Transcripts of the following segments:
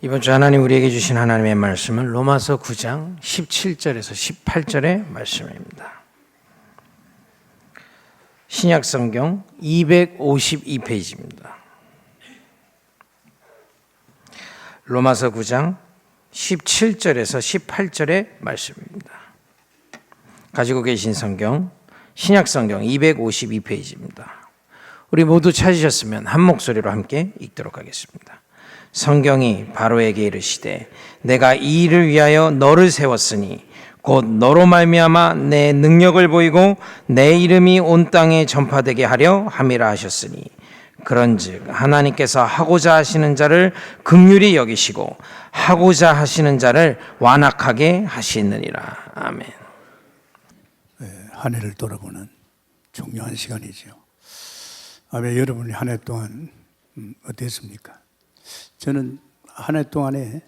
이번 주 하나님 우리에게 주신 하나님의 말씀은 로마서 9장 17절에서 18절의 말씀입니다. 신약성경 252페이지입니다. 로마서 9장 17절에서 18절의 말씀입니다. 가지고 계신 성경 신약성경 252페이지입니다. 우리 모두 찾으셨으면 한 목소리로 함께 읽도록 하겠습니다. 성경이 바로에게 이르시되 내가 이 일을 위하여 너를 세웠으니 곧 너로 말미암아 내 능력을 보이고 내 이름이 온 땅에 전파되게 하려 함이라 하셨으니 그런즉 하나님께서 하고자 하시는 자를 긍휼히 여기시고 하고자 하시는 자를 완악하게 하시느니라. 아멘. 한 해를 돌아보는 중요한 시간이죠. 아멘. 여러분이 한 해 동안 어땠습니까? 저는 한 해 동안에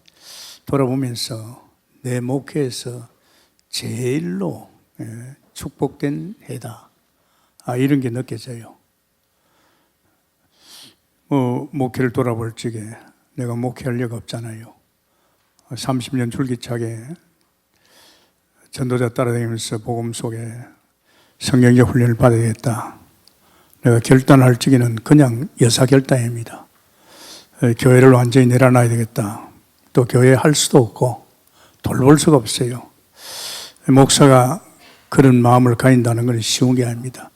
돌아보면서 내 목회에서 제일로 축복된 해다. 이런 게 느껴져요. 목회를 돌아볼 적에 내가 목회할 리가 없잖아요. 30년 줄기차게 전도자 따라다니면서 복음 속에 성경적 훈련을 받아야겠다. 내가 결단할 적에는 그냥 여사결단입니다. 교회를 완전히 내려놔야 되겠다. 또 교회 할 수도 없고 돌볼 수가 없어요. 목사가 그런 마음을 가진다는 건 쉬운 게 아닙니다.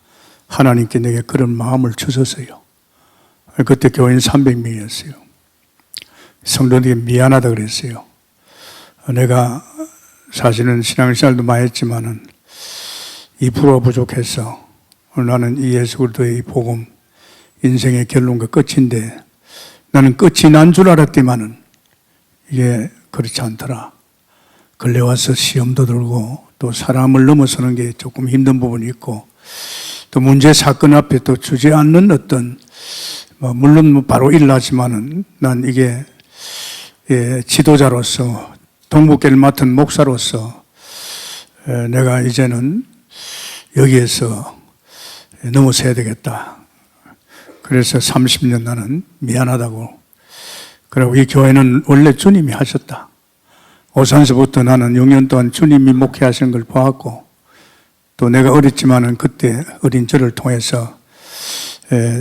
하나님께 내게 그런 마음을 주셨어요. 그때 교인 300명이었어요. 성도들에게 미안하다 그랬어요. 내가 사실은 신앙생활도 많이 했지만은 2% 부족해서 나는 이 예수 그리스도의 복음 인생의 결론과 끝인데 나는 끝이 난 줄 알았지만은 이게 그렇지 않더라. 근래 와서 시험도 들고 또 사람을 넘어서는 게 조금 힘든 부분이 있고 또 문제 사건 앞에 또 주저앉는 어떤 물론 바로 일어나지만은 난 이게 지도자로서 동북교를 맡은 목사로서 내가 이제는 여기에서 넘어서야 되겠다. 그래서 30년 나는 미안하다고. 그리고 이 교회는 원래 주님이 하셨다. 오산서부터 나는 6년 동안 주님이 목회하시는 걸 보았고 또 내가 어렸지만은 그때 어린 저를 통해서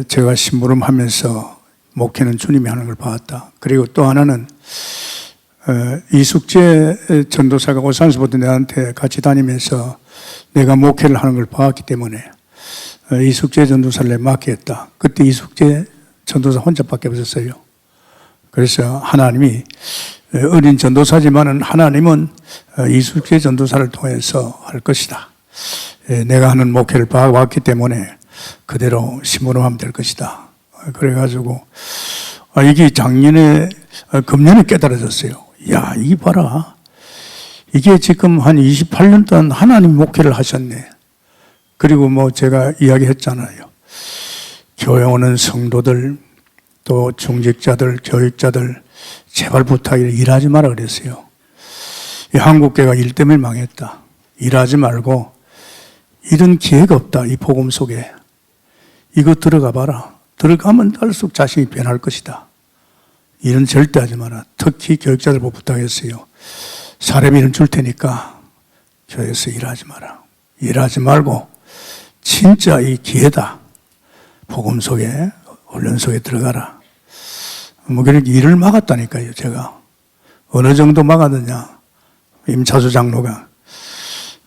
제가 심부름하면서 목회는 주님이 하는 걸 봤다. 그리고 또 하나는 이숙재 전도사가 오산서부터 내한테 같이 다니면서 내가 목회를 하는 걸 봤기 때문에 이숙재 전도사를 맡겼다. 그때 이숙재 전도사 혼자밖에 없었어요. 그래서 하나님이 어린 전도사지만은 하나님은 이숙재 전도사를 통해서 할 것이다. 내가 하는 목회를 봐왔기 때문에 그대로 심부름하면 될 것이다. 그래가지고 이게 금년에 깨달아졌어요. 야, 이게 봐라. 이게 지금 한 28년 동안 하나님 목회를 하셨네. 그리고 제가 이야기했잖아요. 교회 오는 성도들, 또 중직자들, 교육자들, 제발 부탁이래 일하지 마라 그랬어요. 이 한국교회가 일 때문에 망했다. 일하지 말고 이런 기회가 없다. 이 복음 속에. 이거 들어가 봐라. 들어가면 갈수록 자신이 변할 것이다. 일은 절대 하지 마라. 특히 교육자들 보고 부탁했어요. 사례비는 줄 테니까 교회에서 일하지 마라. 일하지 말고 진짜 이 기회다. 복음 속에, 훈련 속에 들어가라. 그렇게 일을 막았다니까요, 제가. 어느 정도 막았느냐. 임차수 장로가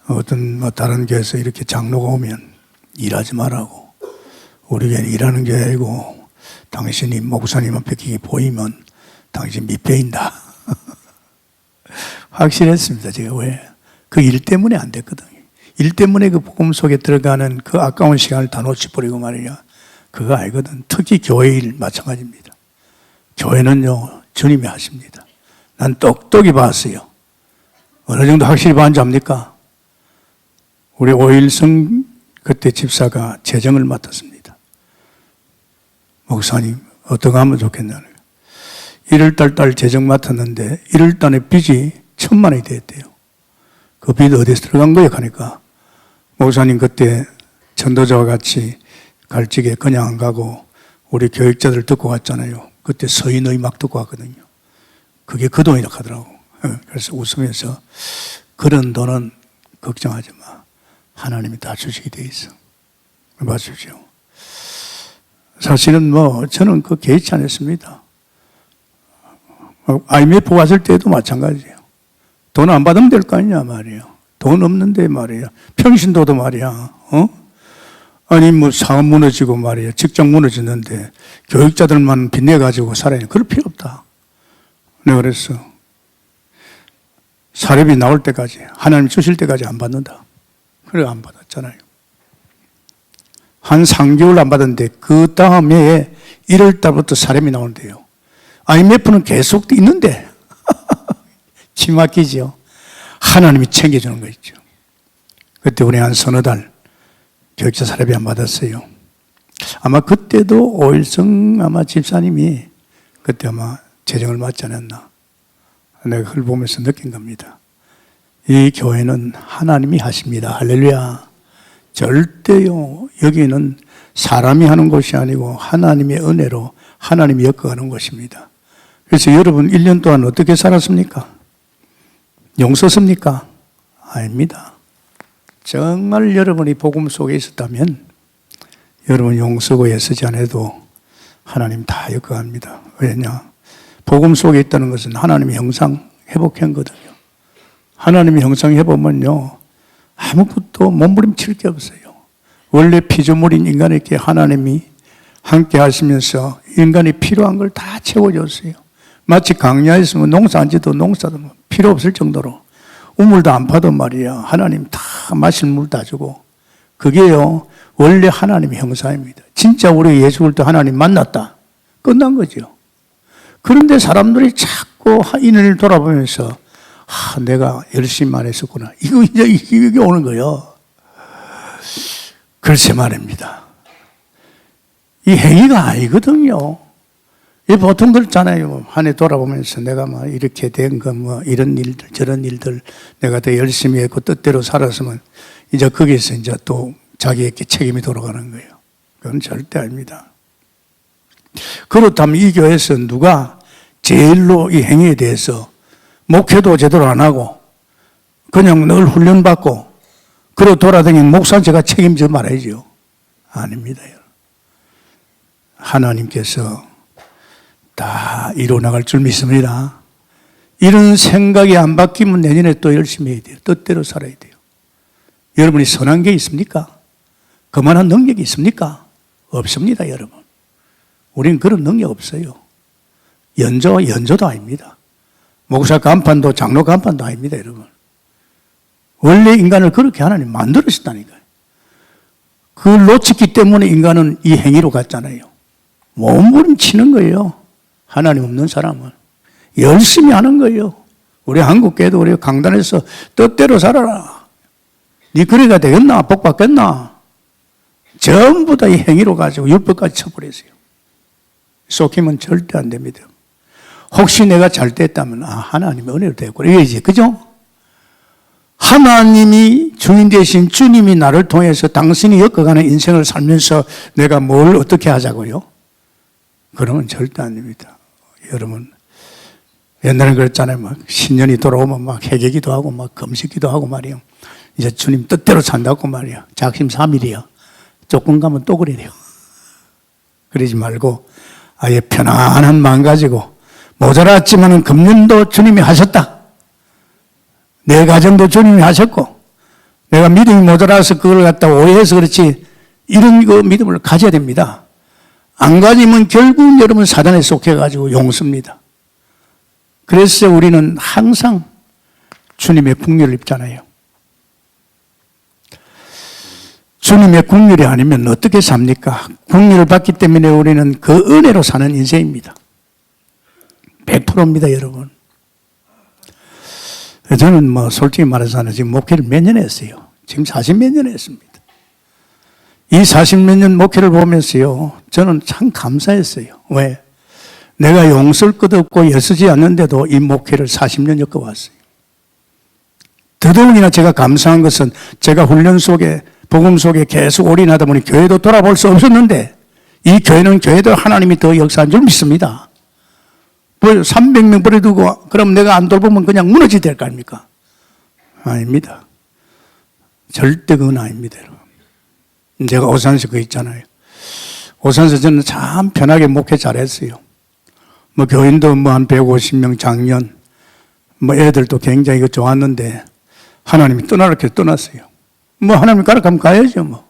어떤 다른 교회에서 이렇게 장로가 오면 일하지 말라고. 우리 교회는 일하는 게 아니고 당신이 목사님 앞에 그게 보이면 당신 밑배인다. 확실했습니다, 제가. 왜? 그 일 때문에 안 됐거든요. 일 때문에 그 복음 속에 들어가는 그 아까운 시간을 다 놓쳐버리고 말이야. 그거 아니거든. 특히 교회 일 마찬가지입니다. 교회는요, 주님이 하십니다. 난 똑똑히 봤어요. 어느 정도 확실히 봤는지 압니까? 우리 오일성 그때 집사가 재정을 맡았습니다. 목사님, 어떻게 하면 좋겠냐는 거예요. 1월달 달 재정 맡았는데 1월달에 빚이 1,000만 원이 됐대요. 그 빚 어디서 들어간 거예요? 하니까 목사님 그때 전도자와 같이 갈 적에 그냥 안 가고 우리 교육자들 듣고 갔잖아요. 그때 서인의 막 듣고 왔거든요. 그게 그 돈이라 하더라고. 그래서 웃으면서 그런 돈은 걱정하지 마. 하나님이 다 주시게 돼 있어. 봐주십시오. 사실은 저는 그 개의치 않았습니다. IMF 왔을 때도 마찬가지예요. 돈 안 받으면 될 거 아니냐 말이에요. 돈 없는데 말이야. 평신도도 말이야. 아니 사업 무너지고 말이야. 직장 무너지는데 교육자들만 빚내가지고 살아야 그럴 필요 없다. 내가 그랬어. 사례비 나올 때까지 하나님 주실 때까지 안 받는다. 그래 안 받았잖아요. 한 3개월 안 받았는데 그 다음에 1월 달부터 사례비 나오는데요. IMF는 계속 있는데 기막히죠. 하나님이 챙겨주는 거 있죠. 그때 우리 한 서너 달 교육자 사례비 안 받았어요. 아마 그때도 오일성 아마 집사님이 그때 아마 재정을 맡지 않았나. 내가 그걸 보면서 느낀 겁니다. 이 교회는 하나님이 하십니다. 할렐루야. 절대요. 여기는 사람이 하는 곳이 아니고 하나님의 은혜로 하나님이 엮어가는 곳입니다. 그래서 여러분 1년 동안 어떻게 살았습니까? 용 썼습니까? 아닙니다. 정말 여러분이 복음 속에 있었다면 여러분 용 쓰고 애쓰지 않아도 하나님 다 엮어갑니다. 왜냐? 복음 속에 있다는 것은 하나님의 형상 회복한 거거든요. 하나님의 형상 회복은요 아무것도 몸부림칠 게 없어요. 원래 피조물인 인간에게 하나님이 함께 하시면서 인간이 필요한 걸 다 채워줬어요. 마치 강야에서 농사 안 지도 농사도 필요 없을 정도로 우물도 안 파도 말이야. 하나님 다 마실 물 다 주고 그게요 원래 하나님의 형상입니다. 진짜 우리 예수 그리스도 하나님 만났다. 끝난 거죠. 그런데 사람들이 자꾸 인을 돌아보면서 내가 열심히 안 했었구나. 이게 오는 거예요. 글쎄 말입니다. 이 행위가 아니거든요. 이 보통 그렇잖아요. 한 해 돌아보면서 내가 이렇게 된 거 이런 일들 저런 일들 내가 더 열심히 했고 뜻대로 살았으면 이제 거기서 이제 또 자기에게 책임이 돌아가는 거예요. 그건 절대 아닙니다. 그렇다면 이 교회에서 누가 제일로 이 행위에 대해서 목회도 제대로 안 하고 그냥 늘 훈련받고 그러고 돌아다니는 목사 제가 책임져 말아야죠. 아닙니다. 하나님께서 다 이루어나갈 줄 믿습니다. 이런 생각이 안 바뀌면 내년에 또 열심히 해야 돼요. 뜻대로 살아야 돼요. 여러분이 선한 게 있습니까? 그만한 능력이 있습니까? 없습니다, 여러분. 우리는 그런 능력 없어요. 연조도 아닙니다. 목사 간판도 장로 간판도 아닙니다, 여러분. 원래 인간을 그렇게 하나님 만들으셨다니까요. 그걸 놓쳤기 때문에 인간은 이 행위로 갔잖아요. 몸부림치는 거예요. 하나님 없는 사람은. 열심히 하는 거예요. 우리 한국교회도 우리 강단에서 뜻대로 살아라. 네 그래가 되겠나? 복 받겠나? 전부 다 이 행위로 가지고 율법까지 쳐버렸어요. 속이면 절대 안 됩니다. 혹시 내가 잘됐다면 하나님의 은혜로 되었구나 이거지, 그죠? 하나님이 주인 되신 주님이 나를 통해서 당신이 엮어가는 인생을 살면서 내가 뭘 어떻게 하자고요? 그러면 절대 안 됩니다. 여러분 옛날에 그랬잖아요. 신년이 돌아오면 회개기도 하고 금식기도 하고 말이에요. 이제 주님 뜻대로 산다고 말이야. 작심삼일이야. 조금 가면 또 그래요. 그러지 말고 아예 편안한 마음 가지고 모자랐지만은 금년도 주님이 하셨다. 내 가정도 주님이 하셨고 내가 믿음이 모자라서 그걸 갖다 오해해서 그렇지 이런 거 믿음을 가져야 됩니다. 안 가지면 결국 여러분 사단에 속해가지고 용습니다. 그래서 우리는 항상 주님의 국률을 입잖아요. 주님의 국률이 아니면 어떻게 삽니까? 국률을 받기 때문에 우리는 그 은혜로 사는 인생입니다. 100%입니다, 여러분. 저는 솔직히 말해서 지금 목회를 몇 년 했어요. 지금 40몇 년 했습니다. 이 40몇 년 목회를 보면서요, 저는 참 감사했어요. 왜? 내가 용서할 것 없고 애쓰지 않는데도 이 목회를 40년 엮어왔어요. 더더욱이나 제가 감사한 것은 제가 훈련 속에 복음 속에 계속 올인하다 보니 교회도 돌아볼 수 없었는데 이 교회는 교회도 하나님이 더 역사한 줄 믿습니다. 뭐 300명 버려두고 그럼 내가 안 돌보면 그냥 무너지게 될 거 아닙니까? 아닙니다. 절대 그건 아닙니다. 제가 오산에서 그 있잖아요. 오산에서 저는 참 편하게 목회 잘했어요. 뭐 교인도 뭐 한 150명 작년, 뭐 애들도 굉장히 그 좋았는데 하나님이 떠나라 해서 떠났어요. 뭐 하나님 가라 하면 가야죠 뭐.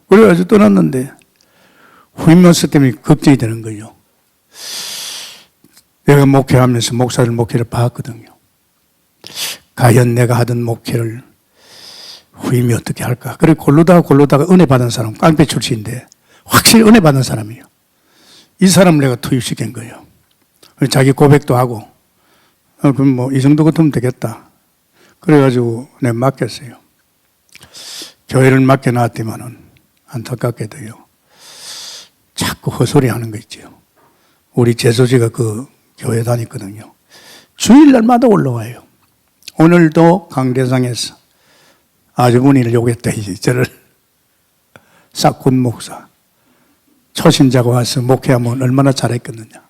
그래가지고 떠났는데 후임모스 때문에 걱정이 되는 거예요. 내가 목회하면서 목사를 목회를 봤거든요. 과연 내가 하던 목회를 후임이 어떻게 할까? 그래 골로다가 은혜 받은 사람, 깡패 출신인데 확실히 은혜 받은 사람이에요. 이 사람을 내가 투입시킨 거예요. 자기 고백도 하고, 그럼 뭐 이 정도 같으면 되겠다. 그래가지고 내가 맡겼어요. 교회를 맡겨놨더만은 안타깝게도요. 자꾸 헛소리 하는 거 있죠. 우리 제소지가 그 교회 다녔거든요. 주일날마다 올라와요. 오늘도 강대상에서 아주머니를 욕했다, 저를. 싹군 목사. 초신자가 와서 목회하면 얼마나 잘했겠느냐.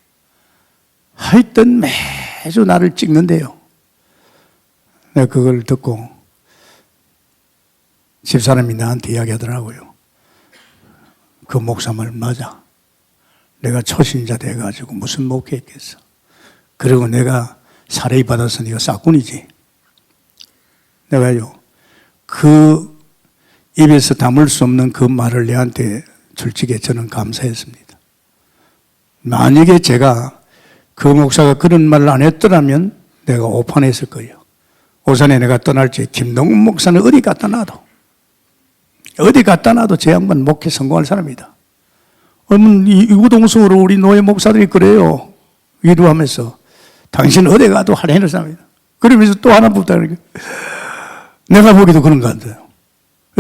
하여튼 매주 나를 찍는데요. 내가 그걸 듣고 집사람이 나한테 이야기하더라고요. 그 목사 말 맞아. 내가 초신자 돼가지고 무슨 목회했겠어. 그리고 내가 사례 받아서 네가 싹군이지. 내가요. 그 입에서 담을 수 없는 그 말을 내한테 솔직히 저는 감사했습니다. 만약에 제가 그 목사가 그런 말을 안 했더라면 내가 오판했을 거예요. 오산에 내가 떠날 때 김동훈 목사는 어디 갖다 놔도 제 양반 목회 성공할 사람이다. 그러면 이구동성으로 우리 노예 목사들이 그래요. 위로하면서 당신 어디 가도 하려는 사람이다. 그러면서 또 하나 붙다니까. 내가 보기도 그런 것 같아요.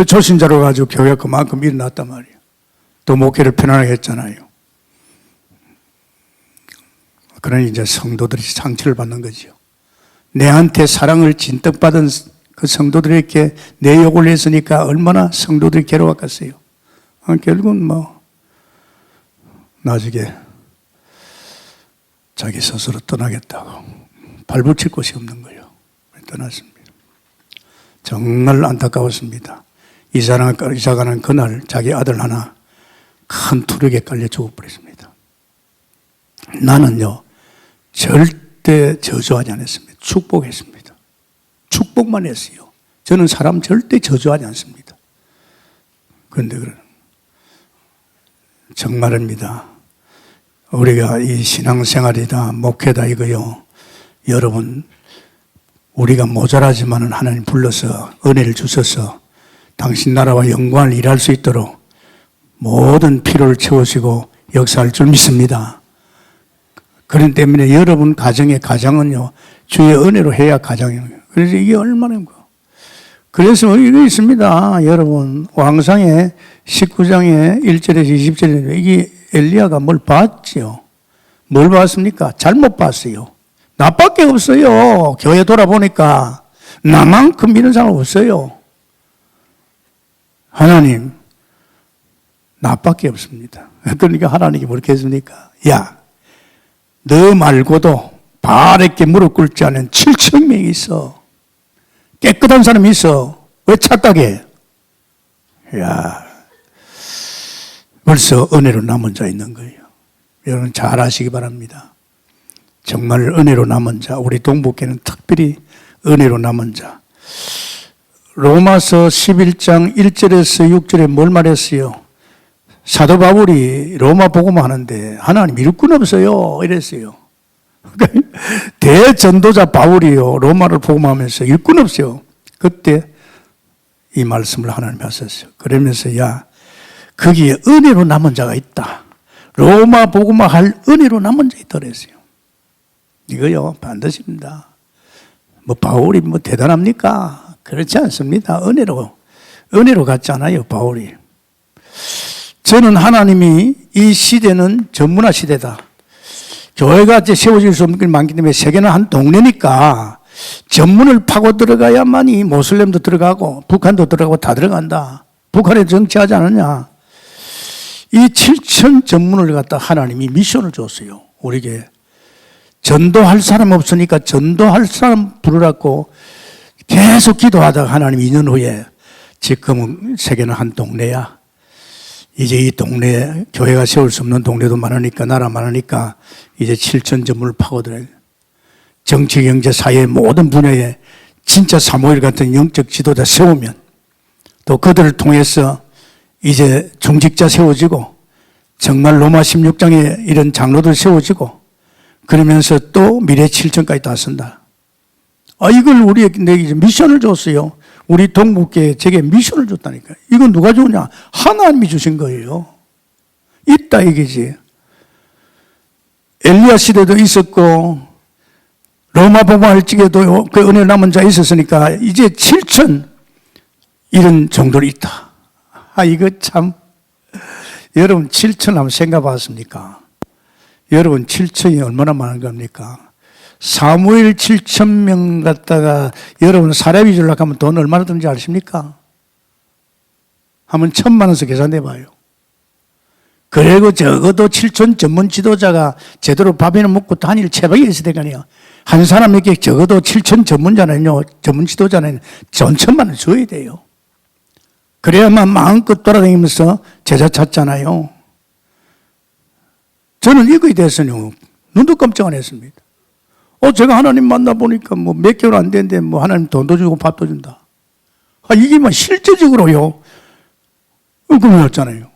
초신자로 가지고 교회가 그만큼 일어났단 말이에요. 또 목회를 편안하게 했잖아요. 그러니 이제 성도들이 상처를 받는 거죠. 내한테 사랑을 진득 받은 그 성도들에게 내 욕을 했으니까 얼마나 성도들이 괴로웠겠어요. 결국은 뭐 나중에 자기 스스로 떠나겠다고 발붙일 곳이 없는 거예요. 떠났습니다. 정말 안타까웠습니다. 이사가는 그날 자기 아들 하나 큰 투력에 깔려 죽어버렸습니다. 나는요 절대 저주하지 않았습니다. 축복했습니다. 축복만 했어요. 저는 사람 절대 저주하지 않습니다. 그런데 정말입니다. 우리가 이 신앙생활이다 목회다 이거요. 여러분 우리가 모자라지만은 하나님 불러서 은혜를 주셔서 당신 나라와 영광을 일할 수 있도록 모든 필요를 채우시고 역사할 줄 믿습니다. 그렇기 때문에 여러분 가정은요 주의 은혜로 해야 가정이에요. 그래서 이게 얼마나 그래서 이거 있습니다. 여러분 왕상의 19장의 1절에서 20절에 이게 엘리야가 뭘 봤지요? 뭘 봤습니까? 잘못 봤어요. 나밖에 없어요. 교회 돌아보니까 나만큼 믿는 사람 없어요. 하나님 나밖에 없습니다. 그러니까 하나님이 그렇게 했습니까? 야, 너 말고도 바알에게 무릎 꿇지 않은 7,000명이 있어. 깨끗한 사람이 있어. 왜 착각해? 야, 벌써 은혜로 남은 자 있는 거예요. 여러분 잘 아시기 바랍니다. 정말 은혜로 남은 자, 우리 동북교는 특별히 은혜로 남은 자. 로마서 11장 1절에서 6절에 뭘 말했어요? 사도 바울이 로마 복음을 하는데 하나님 일꾼 없어요 이랬어요. 대전도자 바울이요 로마를 복음하면서 일꾼 없어요. 그때 이 말씀을 하나님이 하셨어요. 그러면서 야 거기에 은혜로 남은 자가 있다. 로마 복음을 할 은혜로 남은 자 있다 그랬어요. 이거요 반드시입니다. 뭐 바울이 뭐 대단합니까? 그렇지 않습니다. 은혜로 갔잖아요 바울이. 저는 하나님이 이 시대는 전문화 시대다. 교회가 이제 세워질 수 없는 게 많기 때문에 세계는 한 동네니까 전문을 파고 들어가야만이 모슬렘도 들어가고 북한도 들어가고 다 들어간다. 북한에 정치하지 않느냐. 이 7천 전문을 갖다 하나님이 미션을 줬어요. 우리에게 전도할 사람 없으니까 전도할 사람 부르라고 계속 기도하다가 하나님 2년 후에 지금은 세계는 한 동네야. 이제 이 동네에 교회가 세울 수 없는 동네도 많으니까, 나라 많으니까 이제 7천 전문을 파고들어요. 정치, 경제, 사회 모든 분야에 진짜 사무엘 같은 영적 지도자 세우면 또 그들을 통해서 이제 중직자 세워지고 정말 로마 16장에 이런 장로들 세워지고 그러면서 또 미래 7천까지 다 쓴다. 이걸 우리에게 이제 미션을 줬어요. 우리 동북교에 제게 미션을 줬다니까요. 이건 누가 주냐? 하나님이 주신 거예요. 있다 이게지. 엘리야 시대도 있었고 로마 복음할 적에도 그 은혜 남은 자 있었으니까 이제 7천 이런 정도로 있다. 이거 참 여러분 7천 한번 생각해 봤습니까? 여러분 7천이 얼마나 많은 겁니까? 사무엘 7천 명 갖다가 여러분 사례비 주려고 하면 돈 얼마나 드는지 아십니까? 한번 1,000만 원씩 계산해 봐요. 그리고 적어도 7천 전문 지도자가 제대로 밥이나 먹고 다닐 체력이 있어야 되거든요. 한 사람에게 적어도 7천 전문자는요, 전문 지도자는 전 1,000만 원 줘야 돼요. 그래야만 마음껏 돌아다니면서 제자 찾잖아요. 저는 이거에 대해서는 눈도 깜짝 안 했습니다. 제가 하나님 만나보니까 몇 개월 안 됐는데 하나님 돈도 주고 밥도 준다. 이게 실제적으로요. 그랬잖아요.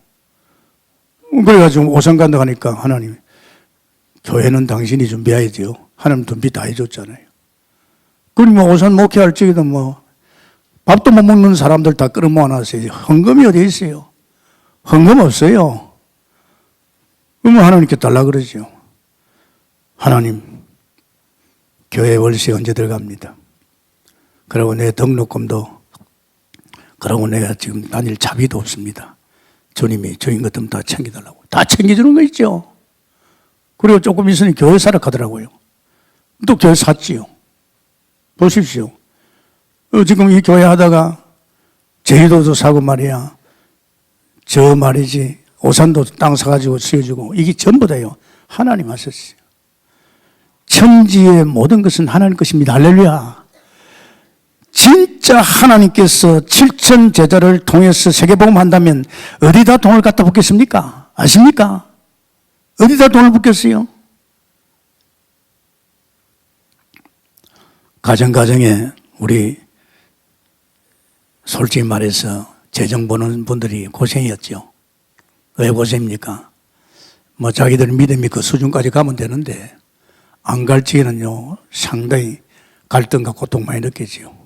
그래가지고 오산 간다 하니까 하나님, 교회는 당신이 준비해야지요. 하나님 준비 다 해줬잖아요. 그러면 오산 목회할 적에도 밥도 못 먹는 사람들 다 끌어모아놨어요. 헌금이 어디 있어요? 헌금 없어요. 그러면 하나님께 달라 그러죠. 하나님, 교회 월세 언제 들어갑니다. 그리고 내 등록금도, 그러고 내가 지금 다닐 자비도 없습니다. 주님이 주인 것들 다 챙겨달라고. 다 챙겨주는 거 있죠. 그리고 조금 있으니 교회 사러 가더라고요. 또 교회 샀지요. 보십시오. 지금 이 교회 하다가 제주도도 사고 말이야. 저 말이지. 오산도 땅 사가지고 지어주고. 이게 전부 다요. 하나님 하셨어요. 천지의 모든 것은 하나님 것입니다. 할렐루야. 진짜 하나님께서 7천 제자를 통해서 세계복음 한다면 어디다 돈을 갖다 붓겠습니까? 아십니까? 어디다 돈을 붓겠어요? 가정에 우리 솔직히 말해서 재정 보는 분들이 고생이었죠. 왜 고생입니까? 자기들 믿음이 그 수준까지 가면 되는데 안 갈 적에는요 상당히 갈등과 고통 많이 느끼지요.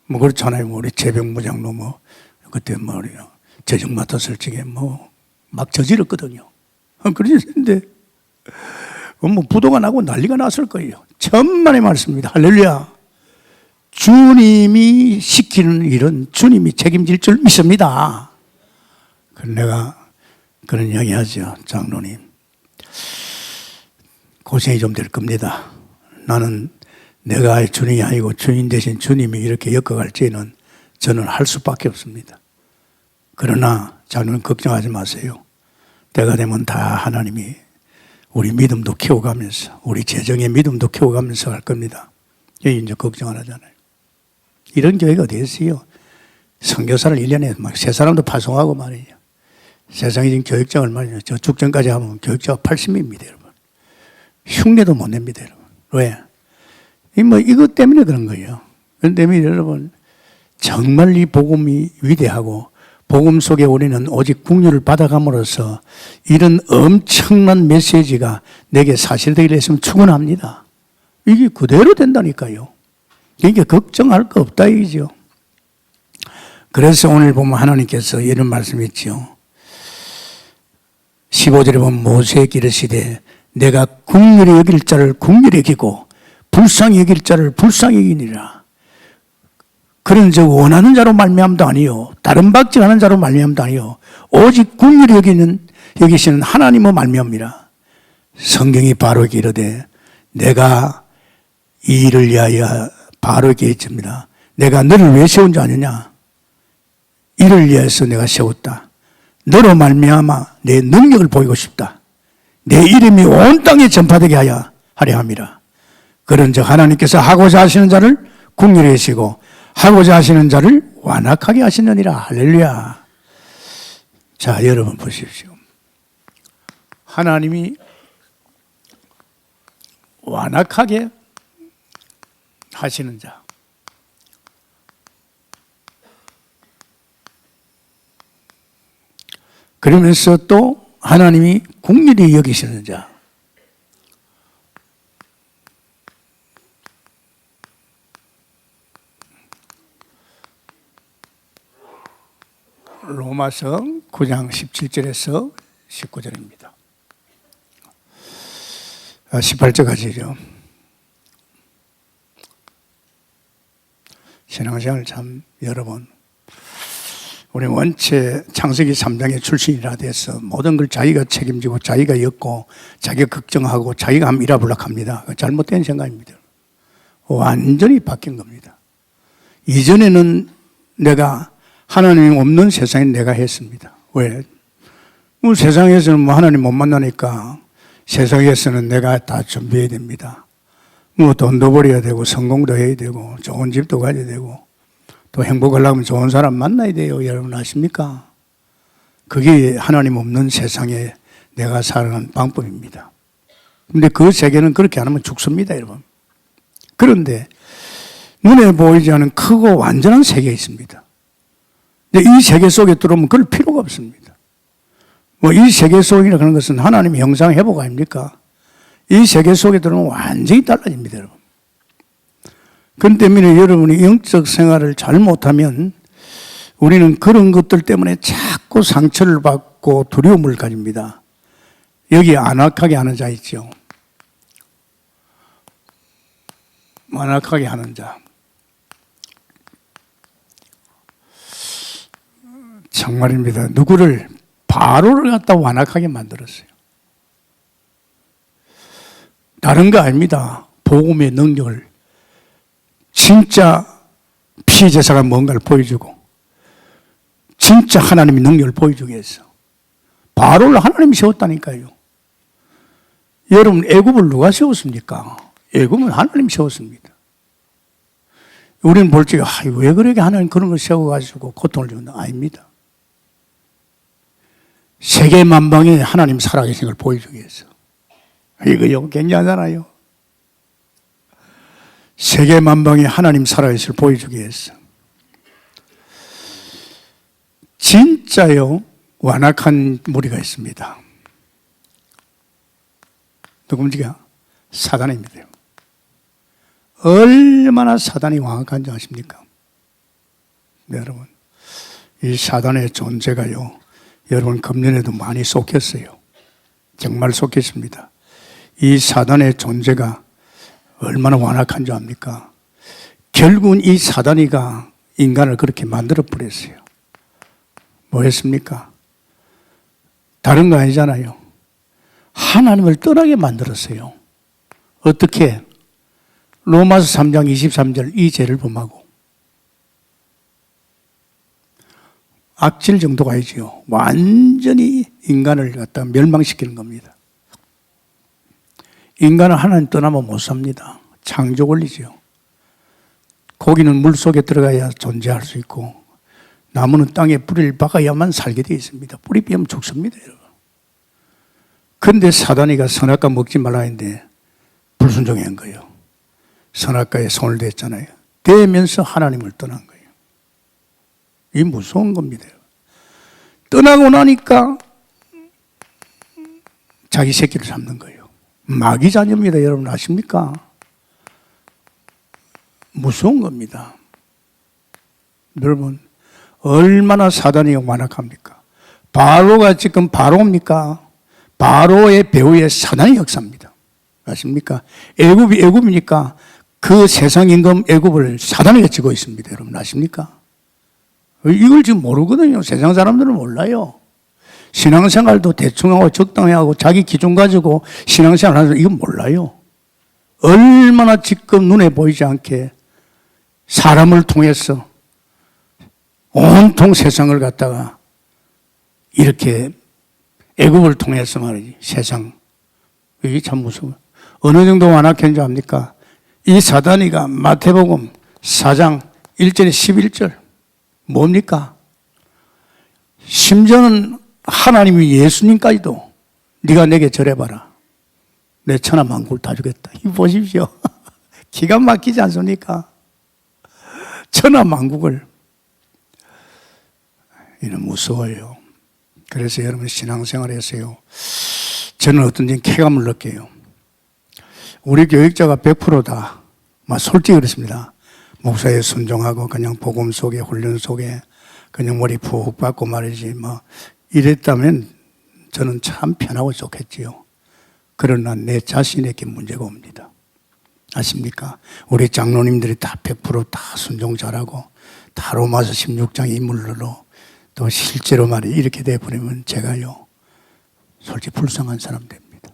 그렇잖아요. 우리 재병무장로 그때 재정 맡았을 적에 막 저질렀거든요. 그런데 부도가 나고 난리가 났을 거예요. 천만의 말씀입니다. 할렐루야. 주님이 시키는 일은 주님이 책임질 줄 믿습니다. 내가 그런 이야기 하죠. 장로님, 고생이 좀 될 겁니다. 나는 내가 주인이 아니고 주인 대신 주님이 이렇게 엮어갈 때는 저는 할 수밖에 없습니다. 그러나 장로님 걱정하지 마세요. 때가 되면 다 하나님이 우리 믿음도 키워가면서 우리 재정의 믿음도 키워가면서 할 겁니다. 여기 이제 걱정 안 하잖아요. 이런 교회가 어디 있어요? 선교사를 1년에 막 세 사람도 파송하고 말이에요. 세상에 지금 교육자 얼마냐. 저 죽전까지 하면 교육자가 80명입니다, 여러분. 흉내도 못 냅니다, 여러분. 왜? 이것 때문에 그런 거예요. 그런 때문에 여러분, 정말 이 복음이 위대하고, 복음 속에 우리는 오직 국류를 받아감으로써 이런 엄청난 메시지가 내게 사실되기를 했으면 축원합니다. 이게 그대로 된다니까요. 이게 걱정할 거 없다, 이죠. 그래서 오늘 보면 하나님께서 이런 말씀이 있죠. 15절에 보면 모세에게 이르시되 내가 국률이 여길 자를 국률이 여기고 불쌍히 여길 자를 불쌍히 여기니라. 그런 즉 원하는 자로 말미암도 아니요 다른 박질하는 자로 말미암도 아니요 오직 국률이 여기시는 하나님의 말미암이라. 성경이 바로에게 이르되 내가 이 일을 위하여 바로에게 했습니다. 내가 너를 왜 세운 줄 아느냐? 이를 위해서 내가 세웠다. 너로 말미암아 내 능력을 보이고 싶다. 내 이름이 온 땅에 전파되게 하여 하려 함이라. 그런즉 하나님께서 하고자 하시는 자를 긍휼히 여시고 하고자 하시는 자를 완악하게 하시느니라. 할렐루야. 자, 여러분 보십시오. 하나님이 완악하게 하시는 자, 그러면서 또 하나님이 긍휼히 여기시는 자, 로마서 9장 17절에서 19절입니다. 18절까지죠. 신앙생활 참 여러분, 우리 원체 창세기 3장의 출신이라 돼서 모든 걸 자기가 책임지고 자기가 엮고 자기가 걱정하고 자기가 하면 이라불락합니다. 잘못된 생각입니다. 완전히 바뀐 겁니다. 이전에는 내가 하나님 없는 세상에 내가 했습니다. 왜? 세상에서는 하나님 못 만나니까 세상에서는 내가 다 준비해야 됩니다. 돈도 벌어야 되고 성공도 해야 되고 좋은 집도 가야 되고 또 행복하려면 좋은 사람 만나야 돼요. 여러분 아십니까? 그게 하나님 없는 세상에 내가 살아가는 방법입니다. 근데 그 세계는 그렇게 안 하면 죽습니다, 여러분. 그런데 눈에 보이지 않는 크고 완전한 세계가 있습니다. 근데 이 세계 속에 들어오면 그럴 필요가 없습니다. 이 세계 속이라 그런 것은 하나님의 형상 회복 아닙니까? 이 세계 속에 들어오면 완전히 달라집니다, 여러분. 그렇기 때문에 여러분이 영적 생활을 잘 못하면 우리는 그런 것들 때문에 자꾸 상처를 받고 두려움을 가집니다. 여기 안악하게 하는 자 있죠. 안악하게 하는 자. 정말입니다. 누구를 바로를 갖다 완악하게 만들었어요. 다른 거 아닙니다. 복음의 능력을 진짜 피제사가 뭔가를 보여주고 진짜 하나님의 능력을 보여주기 위해서 바로를 하나님이 세웠다니까요. 여러분 애굽을 누가 세웠습니까? 애굽은 하나님이 세웠습니다. 우리는 볼 적에 왜 그렇게 하나님 그런 걸 세워가지고 고통을 주는 거 아닙니다. 세계 만방에 하나님 살아계신 걸 보여주기 위해서. 이거 굉장하잖아요. 세계 만방에 하나님 살아계신 걸 보여주기 위해서. 진짜요 완악한 무리가 있습니다. 누굽니까? 사단입니다. 얼마나 사단이 완악한지 아십니까? 네, 여러분. 이 사단의 존재가요, 여러분 금년에도 많이 쏟겼어요. 정말 쏟겼습니다. 이 사단의 존재가 얼마나 완악한 줄 압니까? 결국은 이 사단이가 인간을 그렇게 만들어 버렸어요. 뭐 했습니까? 다른 거 아니잖아요. 하나님을 떠나게 만들었어요. 어떻게? 로마서 3장 23절 이 죄를 범하고 악질 정도가 아니지요. 완전히 인간을 갖다가 멸망시키는 겁니다. 인간은 하나님 떠나면 못 삽니다. 창조 원리죠. 고기는 물 속에 들어가야 존재할 수 있고 나무는 땅에 뿌리를 박아야만 살게 되어 있습니다. 뿌리 빼면 죽습니다, 여러분. 그런데 사단이가 선악과 먹지 말라 했는데 불순종한 거예요. 선악과에 손을 댔잖아요. 대면서 하나님을 떠난 거예요. 이게 무서운 겁니다. 떠나고 나니까 자기 새끼를 잡는 거예요. 마귀 자녀입니다. 여러분 아십니까? 무서운 겁니다. 여러분 얼마나 사단이 완악합니까? 바로가 지금 바로입니까? 바로의 배후에 사단의 역사입니다. 아십니까? 애굽이 애굽이니까 그 세상 임금 애굽을 사단이가 쥐고 있습니다. 여러분 아십니까? 이걸 지금 모르거든요. 세상 사람들은 몰라요. 신앙생활도 대충 하고 적당히 하고 자기 기준 가지고 신앙생활 하면서 이건 몰라요. 얼마나 지금 눈에 보이지 않게 사람을 통해서 온통 세상을 갖다가 이렇게 애굽을 통해서 말이지 세상 이게 참 무서워요. 어느 정도 완악한 줄 압니까? 이 사단이가 마태복음 4장 1절에 11절 뭡니까? 심지어는 하나님이 예수님까지도 네가 내게 절해봐라. 내 천하만국을 다 주겠다. 이거 보십시오. 기가 막히지 않습니까? 천하만국을. 이는 무서워요. 그래서 여러분 신앙생활에서요. 저는 어떤지 쾌감을 느껴요. 우리 교육자가 100%다. 솔직히 그렇습니다. 목사에 순종하고 그냥 복음 속에 훈련 속에 그냥 머리 푹 받고 말이지 이랬다면 저는 참 편하고 좋겠지요. 그러나 내 자신에게 문제가 옵니다. 아십니까? 우리 장로님들이 다 100% 순종 잘하고 다 로마서 16장 인물로 또 실제로 이렇게 돼버리면 제가요 솔직히 불쌍한 사람 됩니다.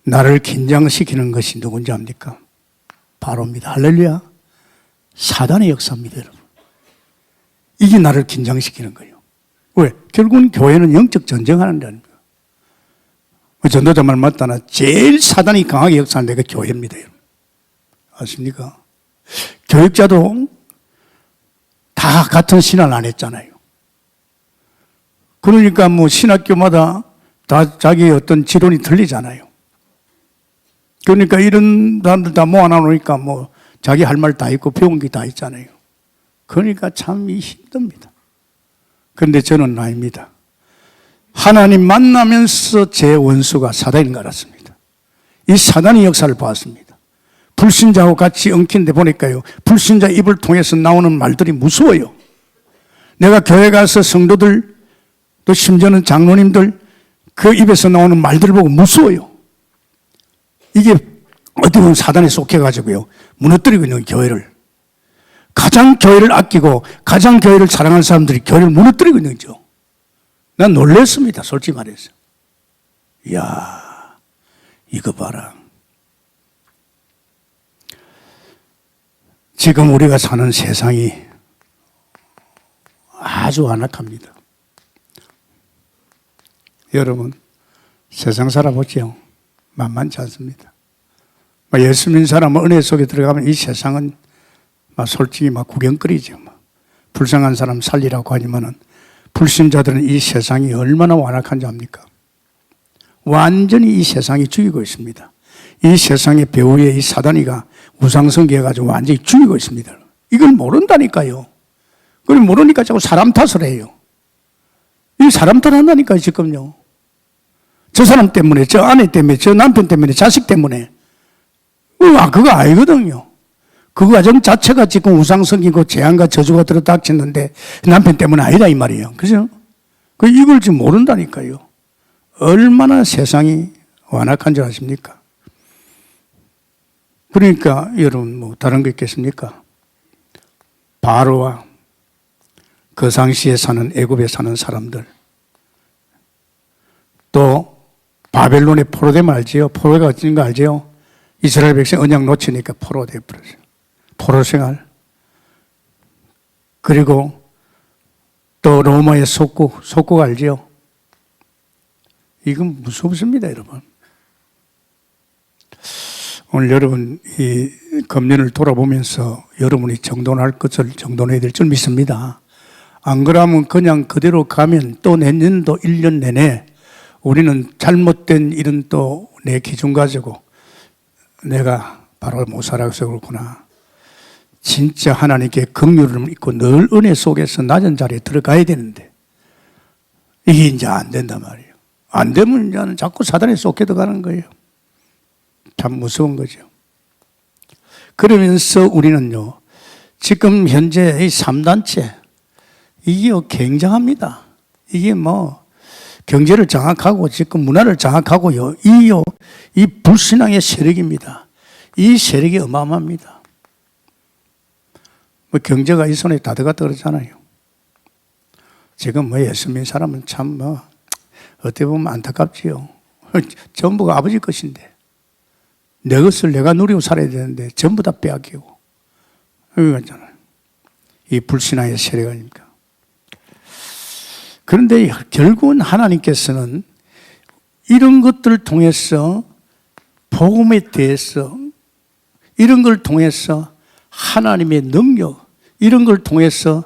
나를 긴장시키는 것이 누군지 압니까? 바로입니다. 할렐루야. 사단의 역사입니다, 여러분. 이게 나를 긴장시키는 거예요. 왜? 결국은 교회는 영적 전쟁하는 데 아닙니까? 전도자 말 맞다나 제일 사단이 강하게 역사하는 데가 교회입니다, 여러분. 아십니까? 교육자도 다 같은 신앙을 안 했잖아요. 그러니까 신학교마다 다 자기의 어떤 지론이 틀리잖아요. 그러니까 이런 사람들 다 모아놓으니까 자기 할 말 다 있고 배운 게 다 있잖아요. 그러니까 참 힘듭니다. 그런데 저는 아닙니다. 하나님 만나면서 제 원수가 사단인 줄 알았습니다. 이 사단의 역사를 보았습니다. 불신자하고 같이 엉킨데 보니까요. 불신자 입을 통해서 나오는 말들이 무서워요. 내가 교회 가서 성도들 또 심지어는 장로님들 그 입에서 나오는 말들을 보고 무서워요. 이게 어떻게 보면 사단에 속해가지고요. 무너뜨리고 있는 교회를. 가장 교회를 아끼고 가장 교회를 사랑하는 사람들이 교회를 무너뜨리고 있는 거죠. 난 놀랐습니다. 솔직히 말해서. 이야, 이거 봐라. 지금 우리가 사는 세상이 아주 안악합니다. 여러분, 세상 살아보죠. 만만치 않습니다. 예수 믿는 사람은 은혜 속에 들어가면 이 세상은 솔직히 구경거리죠. 불쌍한 사람 살리라고 하지만은 불신자들은 이 세상이 얼마나 완악한지 압니까? 완전히 이 세상이 죽이고 있습니다. 이 세상의 배후에 이 사단이가 우상숭배해가지고 완전히 죽이고 있습니다. 이걸 모른다니까요. 그걸 모르니까 자꾸 사람 탓을 해요. 이 사람 탓한다니까요, 지금요. 저 사람 때문에, 저 아내 때문에, 저 남편 때문에, 자식 때문에. 그거 아니거든요. 그 과정 자체가 지금 우상성이고 재앙과 저주가 들어닥쳤는데 남편 때문에 아니다 이 말이에요. 그죠? 이걸 지금 모른다니까요. 얼마나 세상이 완악한 줄 아십니까? 그러니까 여러분 다른 거 있겠습니까? 바로와 그 당시에 사는 애굽에 사는 사람들 또 바벨론의 포로되면 알지요? 포로가 어떤 거 알지요? 이스라엘 백성 언약 놓치니까 포로돼 버렸어요. 포로 생활. 그리고 또 로마의 속국 알지요? 이건 무섭습니다, 여러분. 오늘 여러분 이 금년을 돌아보면서 여러분이 정돈할 것을 정돈해야 될 줄 믿습니다. 안 그러면 그냥 그대로 가면 또 내년도 1년 내내 우리는 잘못된 이런 또 내 기준 가지고 내가 바로 못 살아서 그렇구나. 진짜 하나님께 긍휼을 믿고 늘 은혜 속에서 낮은 자리에 들어가야 되는데 이게 이제 안 된단 말이에요. 안 되면 이제는 자꾸 사단에 쏙게 들어가는 거예요. 참 무서운 거죠. 그러면서 우리는요, 지금 현재 이 3단체, 이게 굉장합니다. 이게 경제를 장악하고 지금 문화를 장악하고요, 이 불신앙의 세력입니다. 이 세력이 어마어마합니다. 경제가 이 손에 다 들어갔다 그러잖아요. 지금 예수 믿는 사람은 참 어떻게 보면 안타깝지요. 전부가 아버지 것인데 내 것을 내가 누리고 살아야 되는데 전부 다 빼앗기고 그러잖아요. 이 불신앙의 세력 아닙니까? 그런데 결국은 하나님께서는 이런 것들을 통해서 복음에 대해서 이런 걸 통해서 하나님의 능력, 이런 걸 통해서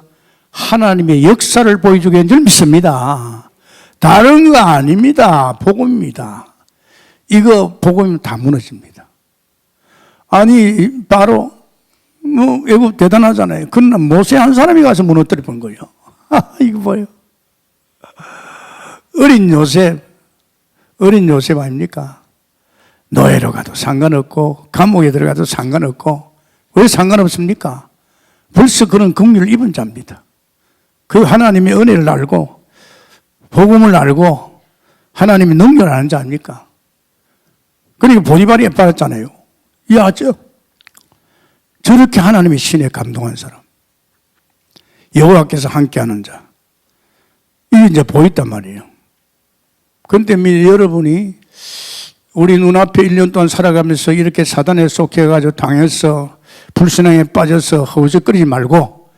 하나님의 역사를 보여주게 한 줄 믿습니다. 다른 거 아닙니다. 복음입니다. 이거 복음이면 다 무너집니다. 아니 바로 애굽 대단하잖아요. 그러나 모세 한 사람이 가서 무너뜨려 본 거예요. 이거 봐요. 어린 요셉 아닙니까? 노예로 가도 상관없고 감옥에 들어가도 상관없고. 왜 상관없습니까? 벌써 그런 긍휼을 입은 자입니다. 그 하나님의 은혜를 알고 복음을 알고 하나님의 능력을 아는 자 아닙니까? 그러니까 보디발에 빠졌잖아요. 야, 저렇게 하나님의 신에 감동한 사람, 여호와께서 함께하는 자, 이게 이제 보였단 말이에요. 그런데 여러분이 우리 눈앞에 1년 동안 살아가면서 이렇게 사단에 속해가지고 당해서 불신앙에 빠져서 허우적거리지 말고,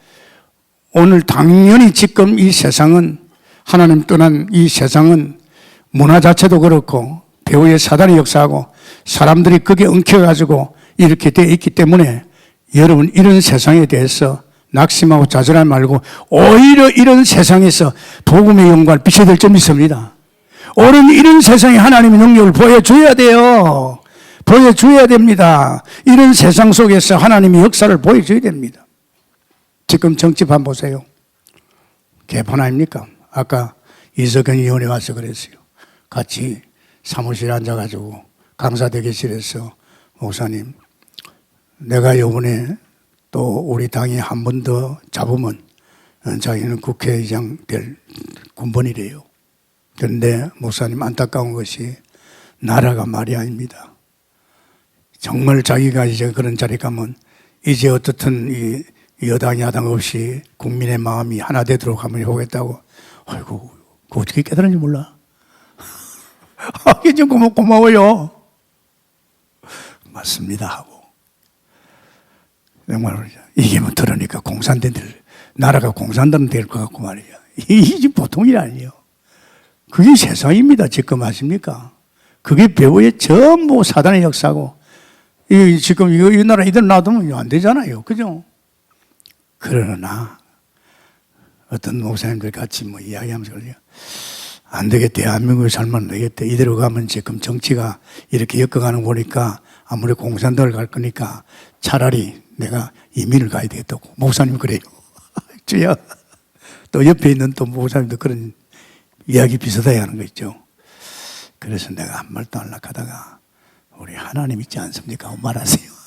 오늘 당연히 지금 이 세상은, 하나님 떠난 이 세상은 문화 자체도 그렇고 배후에 사단이 역사하고 사람들이 거기에 엉켜가지고 이렇게 되어 있기 때문에 여러분 이런 세상에 대해서 낙심하고 좌절하지 말고 오히려 이런 세상에서 복음의 영광을 비춰야 될 줄 믿습니다. 오늘 이런 세상에 하나님의 능력을 보여줘야 돼요. 보여줘야 됩니다. 이런 세상 속에서 하나님의 역사를 보여줘야 됩니다. 지금 정치판 보세요. 개판 아닙니까? 아까 이석현 의원이 와서 그랬어요. 같이 사무실에 앉아가지고 강사대기실에서 목사님, 내가 이번에 또 우리 당이 한 번 더 잡으면 자기는 국회의장 될 군번이래요. 그런데 목사님 안타까운 것이 나라가 말이 아닙니다. 정말 자기가 이제 그런 자리에 가면 이제 어떻든 이 여당 야당 없이 국민의 마음이 하나 되도록 한번 해보겠다고. 아이고, 그거 어떻게 깨달은지 몰라. 이게 좀 고마워요. 맞습니다 하고. 정말 이게 뭐 들으니까 공산당들, 나라가 공산당 될 것 같고 말이야. 이게 보통 일 아니에요. 그게 세상입니다. 지금 아십니까? 그게 배후에 전부 사단의 역사고, 지금 이 나라 이대로 놔두면 안 되잖아요. 그죠? 그러나 어떤 목사님들 같이 뭐 이야기하면서 그래요. 안 되겠대. 대한민국에 살면 안 되겠대. 이대로 가면 지금 정치가 이렇게 엮어가는 거 보니까 아무리 공산당을 갈 거니까 차라리 내가 이민을 가야 되겠다고. 목사님 그래요. 주야. 또 옆에 있는 또 목사님도 그런 이야기 비슷하게 하는 거 있죠. 그래서 내가 한 말도 안 하려고 하다가 우리 하나님 있지 않습니까? 말하세요.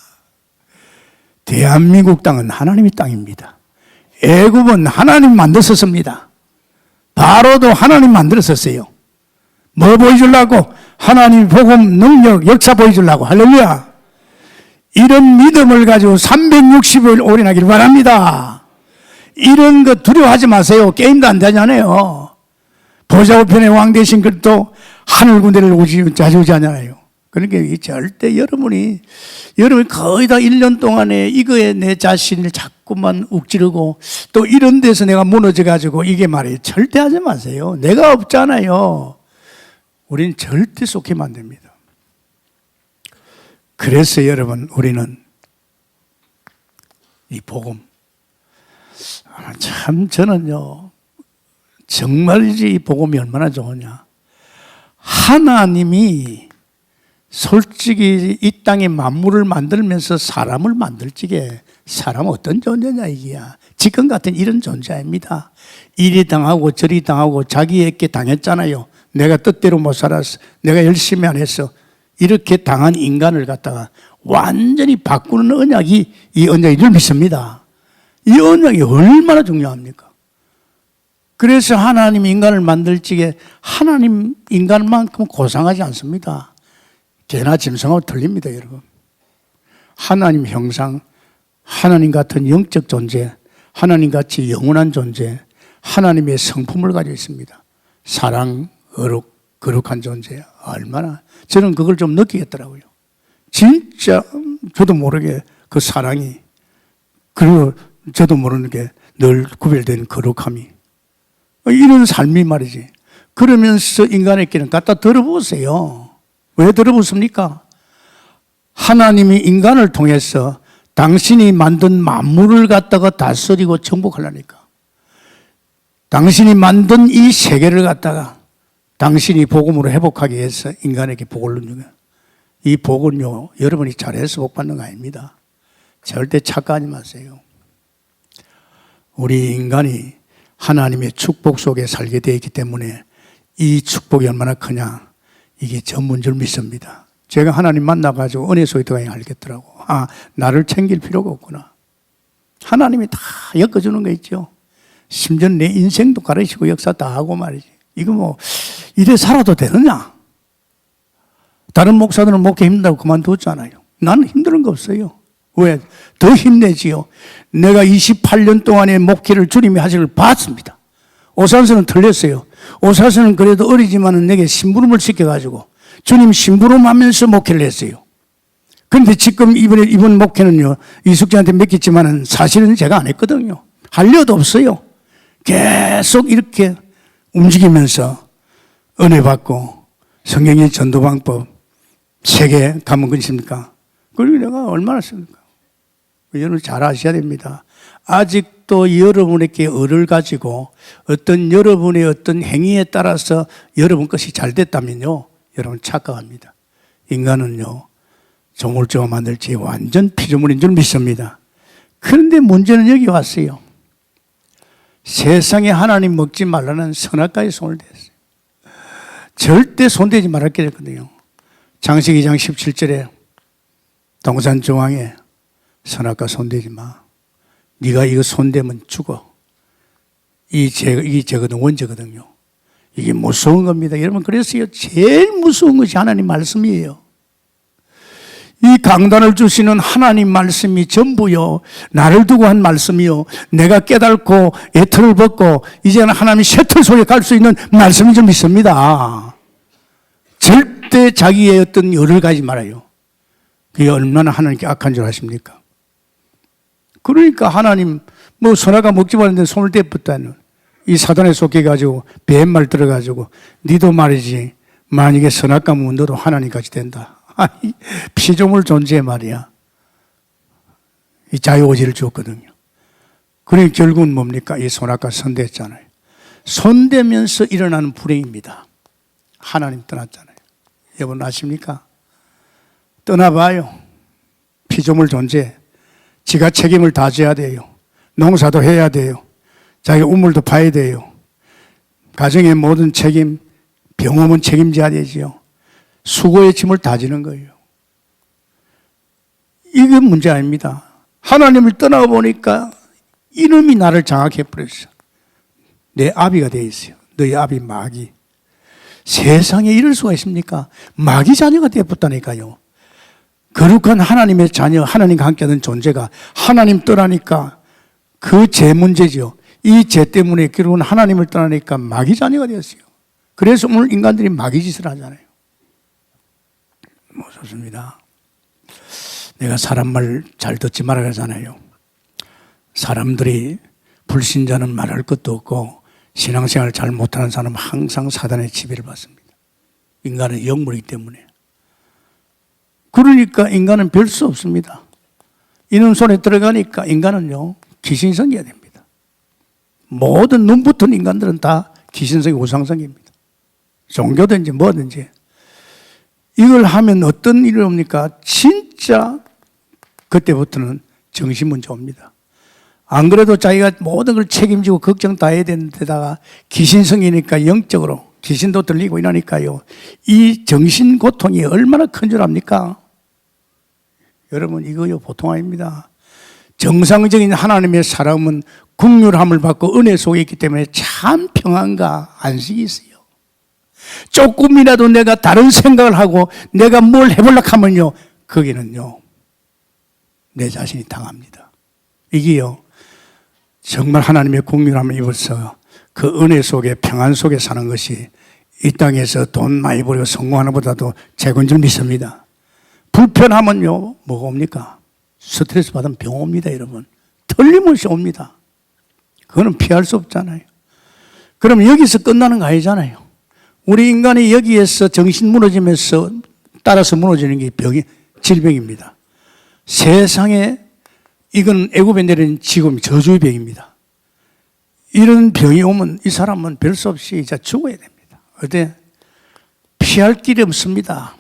대한민국 땅은 하나님의 땅입니다. 애굽은 하나님 만들었습니다. 바로도 하나님 만들었었어요. 뭐 보여주려고? 하나님 복음, 능력, 역사 보여주려고. 할렐루야. 이런 믿음을 가지고 360일 올인하기를 바랍니다. 이런 거 두려워하지 마세요. 게임도 안 되잖아요. 보좌 우편의 왕 되신 그도 하늘 군대를 자주오지 않잖아요. 그러니까 절대 여러분이 거의 다 1년 동안에 이거에 내 자신을 자꾸만 욱지르고 또 이런 데서 내가 무너져가지고 이게 말이에요. 절대 하지 마세요. 내가 없잖아요. 우리는 절대 속히면 안 됩니다. 그래서 여러분, 우리는 이 복음, 참 저는요, 정말이지 이 복음이 얼마나 좋으냐. 하나님이 솔직히 이 땅에 만물을 만들면서 사람을 만들지게 사람은 어떤 존재냐 이게야. 지금 같은 이런 존재 아닙니다. 이리 당하고 저리 당하고 자기에게 당했잖아요. 내가 뜻대로 못 살았어. 내가 열심히 안 했어. 이렇게 당한 인간을 갖다가 완전히 바꾸는 언약이 이 언약인 줄 믿습니다. 이 언약이 얼마나 중요합니까? 그래서 하나님 인간을 만들 적에 하나님 인간만큼 고상하지 않습니다. 개나 짐승하고 틀립니다, 여러분. 하나님 형상, 하나님 같은 영적 존재, 하나님 같이 영원한 존재, 하나님의 성품을 가지고 있습니다. 사랑, 거룩한 존재. 얼마나 저는 그걸 좀 느끼겠더라고요. 진짜 저도 모르게 그 사랑이, 그리고 저도 모르는 게 늘 구별된 거룩함이, 이런 삶이 말이지. 그러면서 인간에게는 갖다 들어보세요. 왜 들어보습니까? 하나님이 인간을 통해서 당신이 만든 만물을 갖다가 다스리고 정복하려니까. 당신이 만든 이 세계를 갖다가 당신이 복음으로 회복하기 위해서 인간에게 복을 주는 거예요. 이 복은요, 여러분이 잘해서 복 받는 거 아닙니다. 절대 착각하지 마세요. 우리 인간이 하나님의 축복 속에 살게 되어 있기 때문에 이 축복이 얼마나 크냐, 이게 전문 줄 믿습니다. 제가 하나님 만나가지고 은혜 속에 들어가야 알겠더라고. 아, 나를 챙길 필요가 없구나. 하나님이 다 엮어주는 거 있죠. 심지어 내 인생도 가르치고 역사 다 하고 말이지. 이거 뭐 이래 살아도 되느냐? 다른 목사들은 목회 힘들다고 그만뒀잖아요. 나는 힘든 거 없어요. 왜? 더 힘내지요. 내가 28년 동안의 목회를 주님이 하시길 봤습니다. 오산서는 틀렸어요. 오산서는 그래도 어리지만은 내게 심부름을 시켜가지고 주님 심부름하면서 목회를 했어요. 그런데 지금 이번 목회는요, 이숙재한테 맡겼지만은 사실은 제가 안 했거든요. 할 일도 없어요. 계속 이렇게 움직이면서 은혜 받고 성경의 전도 방법 세계 가면 그렇습니까? 그리고 내가 얼마나 씁니까? 여러분 잘 아셔야 됩니다. 아직도 여러분에게 을을 가지고 어떤 여러분의 어떤 행위에 따라서 여러분 것이 잘 됐다면요, 여러분 착각합니다. 인간은요, 조물주가 만들지 완전 피조물인 줄 믿습니다. 그런데 문제는 여기 왔어요. 세상에 하나님 먹지 말라는 선악과에 손을 댔어요. 절대 손대지 말았게 됐거든요. 창세기 2장 17절에 동산 중앙에 선악과 손대지 마. 네가 이거 손대면 죽어. 이 죄거든, 원죄거든요. 이게 무서운 겁니다. 여러분, 그래서요, 제일 무서운 것이 하나님 말씀이에요. 이 강단을 주시는 하나님 말씀이 전부요, 나를 두고 한 말씀이요, 내가 깨닫고 애틀을 벗고 이제는 하나님이 셔틀 속에 갈 수 있는 말씀인 줄 믿습니다. 절대 자기의 어떤 열을 가지 말아요. 그게 얼마나 하나님께 악한 줄 아십니까? 그러니까 하나님 뭐 선악과 먹지 말았는데 손을 떼었다는 이 사단에 속해가지고 뱀말 들어가지고 니도 말이지 만약에 선악과 먹으면 너도 하나님같이 된다. 아니, 피조물 존재 말이야. 이 자유의지를 주었거든요. 그러니 결국은 뭡니까? 이 선악과 선대했잖아요. 선대면서 일어나는 불행입니다. 하나님 떠났잖아요. 여러분 아십니까? 떠나봐요. 피조물 존재. 지가 책임을 다져야 돼요. 농사도 해야 돼요. 자기 우물도 파야 돼요. 가정의 모든 책임, 병원은 책임져야 되지요. 수고의 짐을 다지는 거예요. 이게 문제 아닙니다. 하나님을 떠나보니까 이놈이 나를 장악해버렸어. 내 아비가 돼 있어요. 너희 아비 마귀. 세상에 이럴 수가 있습니까? 마귀 자녀가 되었다니까요. 거룩한 하나님의 자녀, 하나님과 함께하는 존재가 하나님 떠나니까 그 죄 문제죠. 이 죄 때문에 결국은 하나님을 떠나니까 마귀 자녀가 되었어요. 그래서 오늘 인간들이 마귀 짓을 하잖아요. 무섭습니다. 내가 사람 말 잘 듣지 말아야 하잖아요. 사람들이 불신자는 말할 것도 없고 신앙생활 잘 못하는 사람은 항상 사단의 지배를 받습니다. 인간은 영물이기 때문에. 그러니까 인간은 별 수 없습니다. 이놈 손에 들어가니까 인간은요, 귀신성이어야 됩니다. 모든 눈 붙은 인간들은 다 귀신성이 우상성입니다. 종교든지 뭐든지. 이걸 하면 어떤 일이 옵니까? 진짜 그때부터는 정신 문제 옵니다. 안 그래도 자기가 모든 걸 책임지고 걱정 다 해야 되는 데다가 귀신성이니까 영적으로 귀신도 들리고 이러니까요. 이 정신 고통이 얼마나 큰 줄 압니까? 여러분 이거요 보통 아닙니다. 정상적인 하나님의 사람은 긍휼함을 받고 은혜 속에 있기 때문에 참 평안과 안식이 있어요. 조금이라도 내가 다른 생각을 하고 내가 뭘 해보려고 하면요, 거기는요 내 자신이 당합니다. 이게요 정말 하나님의 긍휼함을 입어서 그 은혜 속에 평안 속에 사는 것이 이 땅에서 돈 많이 벌고 성공하는 것보다도 최고인 줄 믿습니다. 불편하면요 뭐가 옵니까? 스트레스 받으면 병 옵니다. 여러분 틀림없이 옵니다. 그거는 피할 수 없잖아요. 그럼 여기서 끝나는 거 아니잖아요. 우리 인간이 여기에서 정신 무너지면서 따라서 무너지는 게 병이 질병입니다. 세상에 이건 애굽에 내린 지금 저주의 병입니다. 이런 병이 오면 이 사람은 별 수 없이 이제 죽어야 됩니다. 어때? 피할 길이 없습니다.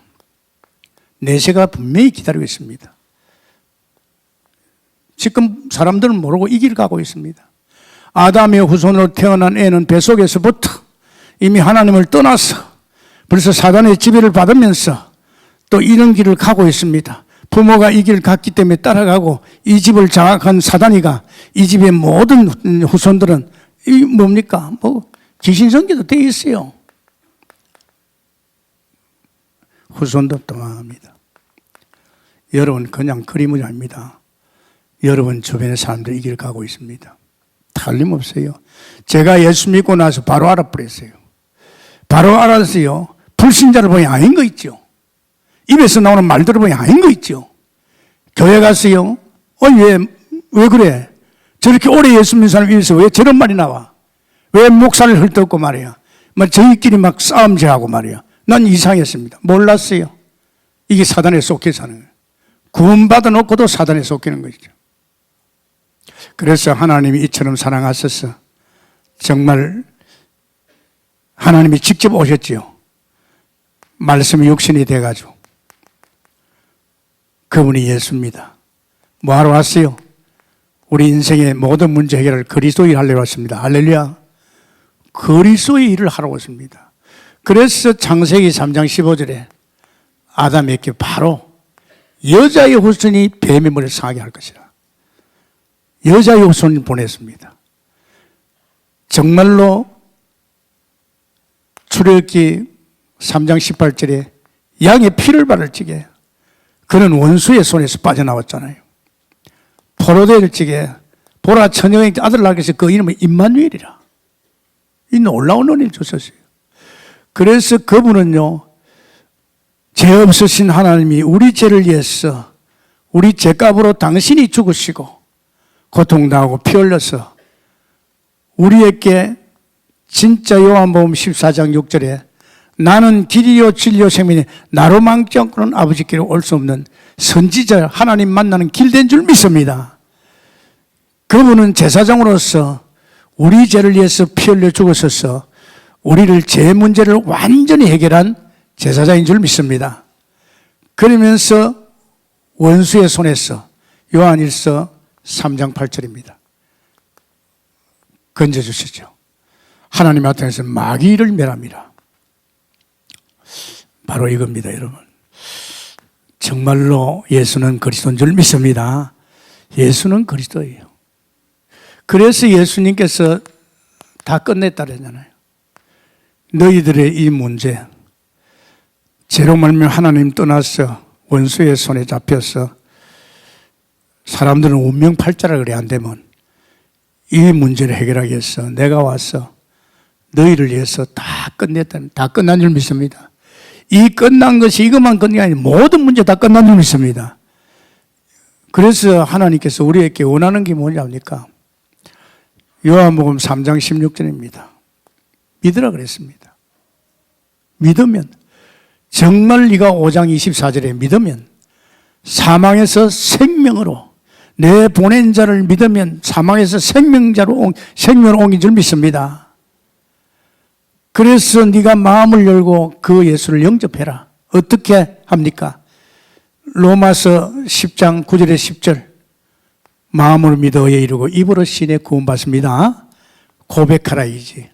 내세가 분명히 기다리고 있습니다. 지금 사람들은 모르고 이 길 가고 있습니다. 아담의 후손으로 태어난 애는 뱃속에서부터 이미 하나님을 떠나서 벌써 사단의 지배를 받으면서 또 이런 길을 가고 있습니다. 부모가 이 길을 갔기 때문에 따라가고 이 집을 장악한 사단이가 이 집의 모든 후손들은 이 뭡니까? 귀신성기도 되어 있어요. 후손도 도망합니다. 여러분 그냥 그림이 아닙니다. 여러분 주변의 사람들이 이 길을 가고 있습니다. 틀림없어요. 제가 예수 믿고 나서 바로 알아버렸어요. 바로 알았어요. 불신자를 보니 아닌 거 있죠. 입에서 나오는 말들을 보니 아닌 거 있죠. 교회 갔어요. 왜 그래? 저렇게 오래 예수 믿는 사람 입에서 왜 저런 말이 나와? 왜 목사를 헐떡고 말이야? 저희끼리 막 싸움질하고 말이야. 난 이상했습니다. 몰랐어요. 이게 사단에 속해 사는 거예요. 구원받아 놓고도 사단에 속히는 것이죠. 그래서 하나님이 이처럼 사랑하셔서 정말 하나님이 직접 오셨지요. 말씀이 육신이 돼가지고. 그분이 예수입니다. 뭐하러 왔어요? 우리 인생의 모든 문제 해결을 그리스도의 일을 하려고 왔습니다. 할렐루야. 그리스도의 일을 하러 왔습니다. 그래서 창세기 3장 15절에 아담에게 바로 여자의 후손이 뱀의 머리를 상하게 할 것이라. 여자의 후손을 보냈습니다. 정말로 출애굽기 3장 18절에 양의 피를 바를 적에 그는 원수의 손에서 빠져나왔잖아요. 포로될 적에 보라 처녀의 아들 낳게 해서 그 이름은 임마누엘이라. 이 놀라운 은혜를 주셨어요. 그래서 그분은요, 죄 없으신 하나님이 우리 죄를 위해서 우리 죄값으로 당신이 죽으시고 고통당하고 피 흘려서 우리에게 진짜 요한복음 14장 6절에 나는 길이요 진리요 생명이 나로 망치 않고는 아버지께로 올 수 없는 선지자 하나님 만나는 길된 줄 믿습니다. 그분은 제사장으로서 우리 죄를 위해서 피 흘려 죽으셔서 우리를 죄 문제를 완전히 해결한 제사장인 줄 믿습니다. 그러면서 원수의 손에서 요한일서 3장 8절입니다. 건져주시죠. 하나님 앞에서 마귀를 멸합니다. 바로 이겁니다, 여러분. 정말로 예수는 그리스도인 줄 믿습니다. 예수는 그리스도예요. 그래서 예수님께서 다 끝냈다 그랬잖아요. 너희들의 이 문제, 죄로 말미암아 하나님 떠나서 원수의 손에 잡혀서 사람들은 운명팔자라 그래 안 되면 이 문제를 해결하기 위해서 내가 와서 너희를 위해서 다 끝냈다. 다 끝난 줄 믿습니다. 이 끝난 것이 이것만 끝난 게 아니라 모든 문제 다 끝난 줄 믿습니다. 그래서 하나님께서 우리에게 원하는 게 뭐냐니까 요한복음 3장 16절입니다. 믿으라 그랬습니다. 믿으면 정말 네가 5장 24절에 믿으면 사망에서 생명으로 내 보낸 자를 믿으면 사망에서 생명을 옮긴 줄 믿습니다. 그래서 네가 마음을 열고 그 예수를 영접해라. 어떻게 합니까? 로마서 10장 9절에 10절 마음으로 믿어 의에 이르고 입으로 신에 구원받습니다. 고백하라 이지.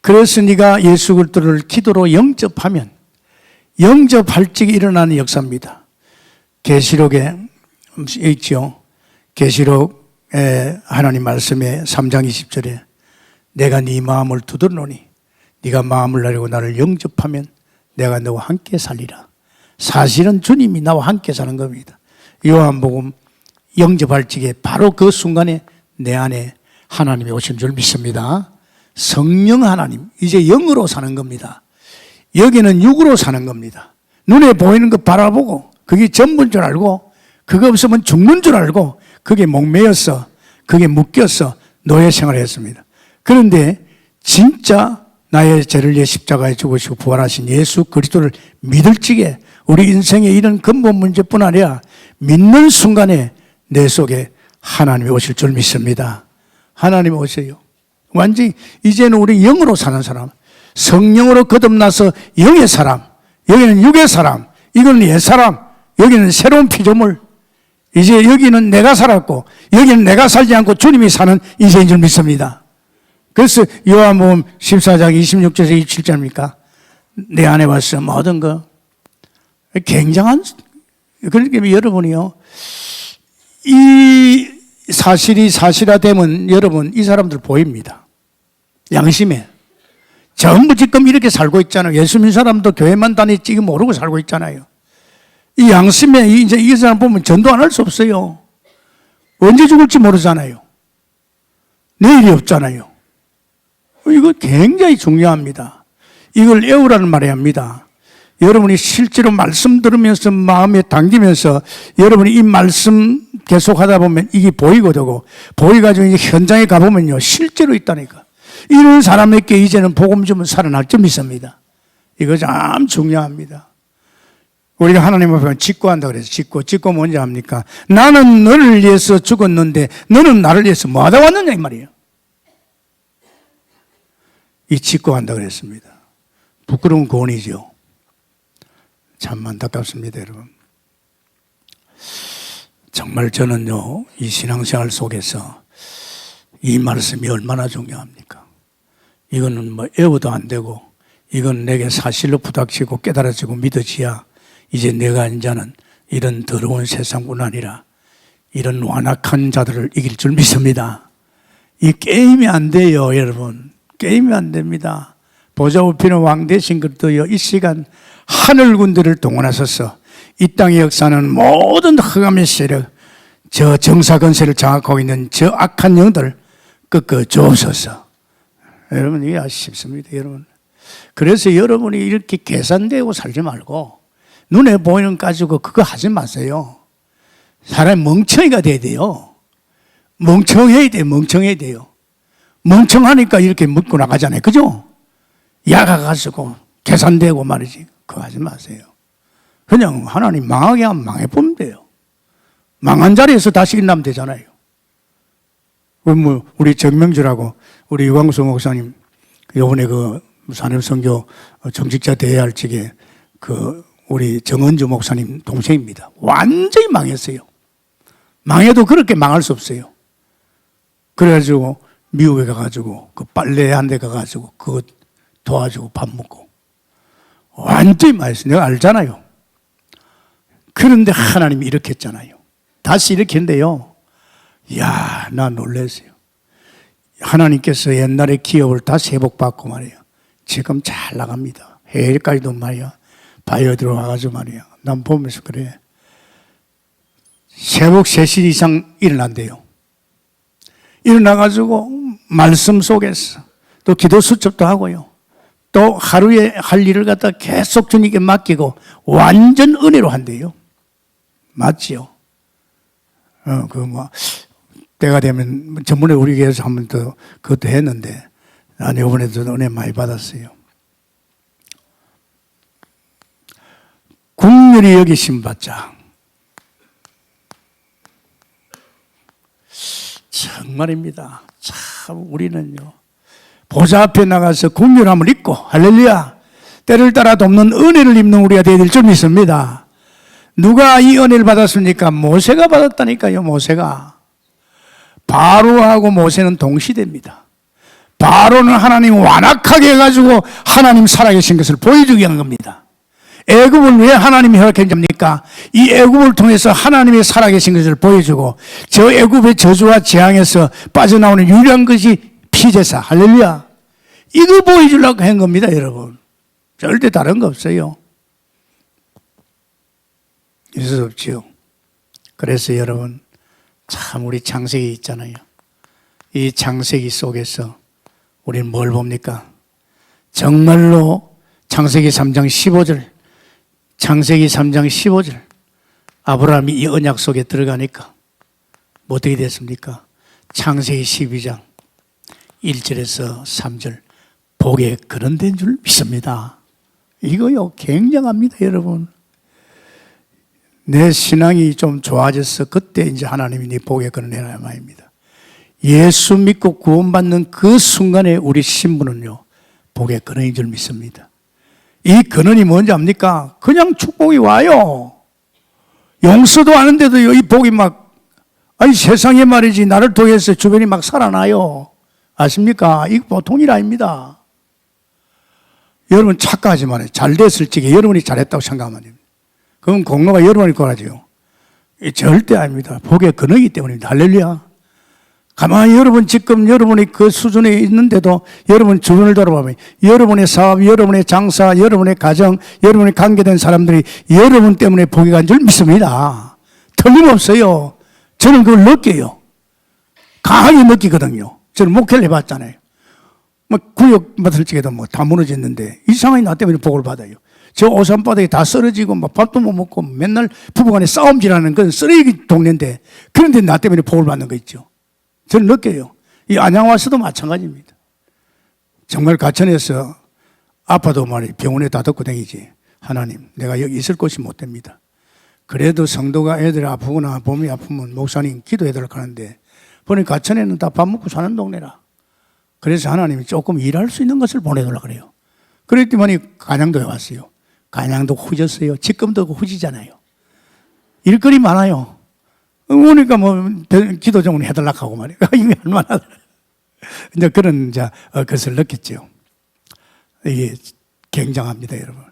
그래서 네가 예수 그리스도를 기도로 영접하면 영접할 적에 일어나는 역사입니다. 계시록에 있죠. 계시록에 하나님 말씀에 3장 20절에 내가 네 마음을 두드러노니 네가 마음을 내리고 나를 영접하면 내가 너와 함께 살리라. 사실은 주님이 나와 함께 사는 겁니다. 요한복음 영접할 적에 바로 그 순간에 내 안에 하나님이 오신 줄 믿습니다. 성령 하나님, 이제 영으로 사는 겁니다. 여기는 육으로 사는 겁니다. 눈에 보이는 거 바라보고 그게 전부인 줄 알고 그거 없으면 죽는 줄 알고 그게 목매여서 그게 묶여서 노예 생활을 했습니다. 그런데 진짜 나의 죄를 위해 십자가에 죽으시고 부활하신 예수 그리스도를 믿을 적에 우리 인생의 이런 근본 문제뿐 아니라 믿는 순간에 내 속에 하나님이 오실 줄 믿습니다. 하나님이 오세요. 완전히 이제는 우리 영으로 사는 사람, 성령으로 거듭나서 영의 사람, 여기는 육의 사람, 이거는 옛 사람, 여기는 새로운 피조물. 이제 여기는 내가 살았고 여기는 내가 살지 않고 주님이 사는 인생인 줄 믿습니다. 그래서 요한복음 14장 26절에서 27절입니까? 내 안에 와서 모든 거 굉장한, 그러니까 여러분이요, 이 사실이 사실화되면 여러분 이 사람들 보입니다. 양심에 전부 지금 이렇게 살고 있잖아요. 예수 믿는 사람도 교회만 다니지 이거 모르고 살고 있잖아요. 이 양심에 이제 이 사람 보면 전도 안 할 수 없어요. 언제 죽을지 모르잖아요. 내일이 없잖아요. 이거 굉장히 중요합니다. 이걸 애우라는 말이 합니다. 여러분이 실제로 말씀 들으면서 마음에 당기면서 여러분이 이 말씀 계속 하다 보면 이게 보이고 되고, 보이가지고 이제 현장에 가보면요, 실제로 있다니까. 이런 사람에게 이제는 복음 주면 살아날 줄 믿습니다. 이거 참 중요합니다. 우리가 하나님 앞에 직고한다 그래서 직고 뭔지 압니까? 나는 너를 위해서 죽었는데 너는 나를 위해서 뭐 하다 왔느냐 이 말이에요. 이 직고한다 그랬습니다. 부끄러운 고언이죠. 참 안타깝습니다, 여러분. 정말 저는요, 이 신앙생활 속에서 이 말씀이 얼마나 중요합니까? 이거는 뭐 애워도 안 되고, 이건 내게 사실로 부닥치고 깨달아지고 믿어지야 이제 내가 이제는 이런 더러운 세상뿐 아니라 이런 완악한 자들을 이길 줄 믿습니다. 이 게임이 안 돼요, 여러분. 게임이 안 됩니다. 보좌 우피는 왕 되신 것도요, 이 시간 하늘 군대를 동원하셔서 이 땅의 역사는 모든 흑암의 세력, 저 정사 건세를 장악하고 있는 저 악한 영들 꺾어 주옵소서. 여러분, 이게 아주 쉽습니다, 여러분. 그래서 여러분이 이렇게 계산되고 살지 말고 눈에 보이는 가지고 그거 하지 마세요. 사람이 멍청이가 돼야 돼요. 멍청해야 돼요. 멍청해야 돼요. 멍청하니까 이렇게 묻고 나가잖아요. 그죠? 야가가지고 계산되고 말이지. 그거 하지 마세요. 그냥 하나님 망하게 하면 망해보면 돼요. 망한 자리에서 다시 일어나면 되잖아요. 우리 정명주라고 우리 유광수 목사님 요번에 그 산업선교 정직자 대회할 적에 우리 정은주 목사님 동생입니다. 완전히 망했어요. 망해도 그렇게 망할 수 없어요. 그래가지고 미국에 가가지고 그 빨래 한 대 가가지고 그거 도와주고 밥 먹고 완전히 망했어요. 내가 알잖아요. 그런데 하나님이 이렇게 했잖아요. 다시 이렇게 했는데요. 이야, 나 놀랐어요. 하나님께서 옛날에 기업을 다시 회복받고 말이에요. 지금 잘 나갑니다. 해외까지도 말이야. 바이오 들어와가지고 말이야. 난 보면서 그래. 새벽 3시 이상 일어난대요. 일어나가지고 말씀 속에서 또 기도 수첩도 하고요. 또 하루에 할 일을 갖다 계속 주님께 맡기고 완전 은혜로 한대요. 맞지요? 때가 되면 전번에 우리 교회에서 한 번 더 그것도 했는데 난 이번에도 은혜 많이 받았어요. 국률이 여기심 받자. 정말입니다. 참 우리는요 보좌 앞에 나가서 국률함을 입고 할렐루야 때를 따라 돕는 은혜를 입는 우리가 되어야 될 줄 믿습니다. 누가 이 은혜를 받았습니까? 모세가 받았다니까요. 모세가. 바로하고 모세는 동시대입니다. 바로는 하나님 완악하게 해가지고 하나님 살아계신 것을 보여주기 위한 겁니다. 애굽을 왜 하나님이 허락했습니까? 이 애굽을 통해서 하나님의 살아계신 것을 보여주고 저 애굽의 저주와 재앙에서 빠져나오는 유일한 것이 피제사 할렐루야. 이거 보여주려고 한 겁니다, 여러분. 절대 다른 거 없어요. 있을 수 없지요. 그래서 여러분 참 우리 창세기 있잖아요. 이 창세기 속에서 우리는 뭘 봅니까? 정말로 창세기 3장 15절 창세기 3장 15절 아브라함이 이 언약 속에 들어가니까 뭐 어떻게 됐습니까? 창세기 12장 1절에서 3절 복에 거론된 줄 믿습니다. 이거요 굉장합니다, 여러분. 내 신앙이 좀 좋아져서 그때 이제 하나님이 네 복에 걸어내라 말입니다. 예수 믿고 구원받는 그 순간에 우리 신분은요, 복의 근원인 줄 믿습니다. 이 근원이 뭔지 압니까? 그냥 축복이 와요. 용서도 하는데도 이 복이 막, 아니 세상에 말이지 나를 통해서 주변이 막 살아나요. 아십니까? 이거 보통 일 아닙니다. 여러분 착각하지 말아요. 잘 됐을 적에 여러분이 잘했다고 생각하면 됩니다. 그럼 공로가 여러분이 거라지요. 절대 아닙니다. 복의 근원이기 때문입니다. 할렐루야. 가만히 여러분 지금 여러분이 그 수준에 있는데도 여러분 주변을 돌아보면 여러분의 사업, 여러분의 장사, 여러분의 가정, 여러분의 관계된 사람들이 여러분 때문에 복이 간 줄 믿습니다. 틀림없어요. 저는 그걸 느껴요. 강하게 느끼거든요. 저는 목회를 해봤잖아요. 뭐 구역 맡을 적에도 뭐 다 무너졌는데 이상하게 나 때문에 복을 받아요. 저 오산바닥에 다 쓰러지고 뭐 밥도 못 먹고 맨날 부부간에 싸움질하는 그런 쓰레기 동네인데 그런데 나 때문에 복을 받는 거 있죠. 저는 느껴요. 이 안양 와서도 마찬가지입니다. 정말 가천에서 아파도 말이 병원에 다 듣고 다니지. 하나님, 내가 여기 있을 곳이 못 됩니다. 그래도 성도가 애들이 아프거나 몸이 아프면 목사님 기도해달라고 하는데 보니 가천에는 다 밥 먹고 사는 동네라. 그래서 하나님이 조금 일할 수 있는 것을 보내달라고 그래요. 그랬더니 간양도에 왔어요. 간양도 후졌어요. 지금도 후지잖아요. 일거리 많아요. 그러니까 뭐 기도 좀 해달라고 하고 말이에요. 이게 얼마나 이제 그런 이제 것을 느꼈죠. 이게 굉장합니다, 여러분.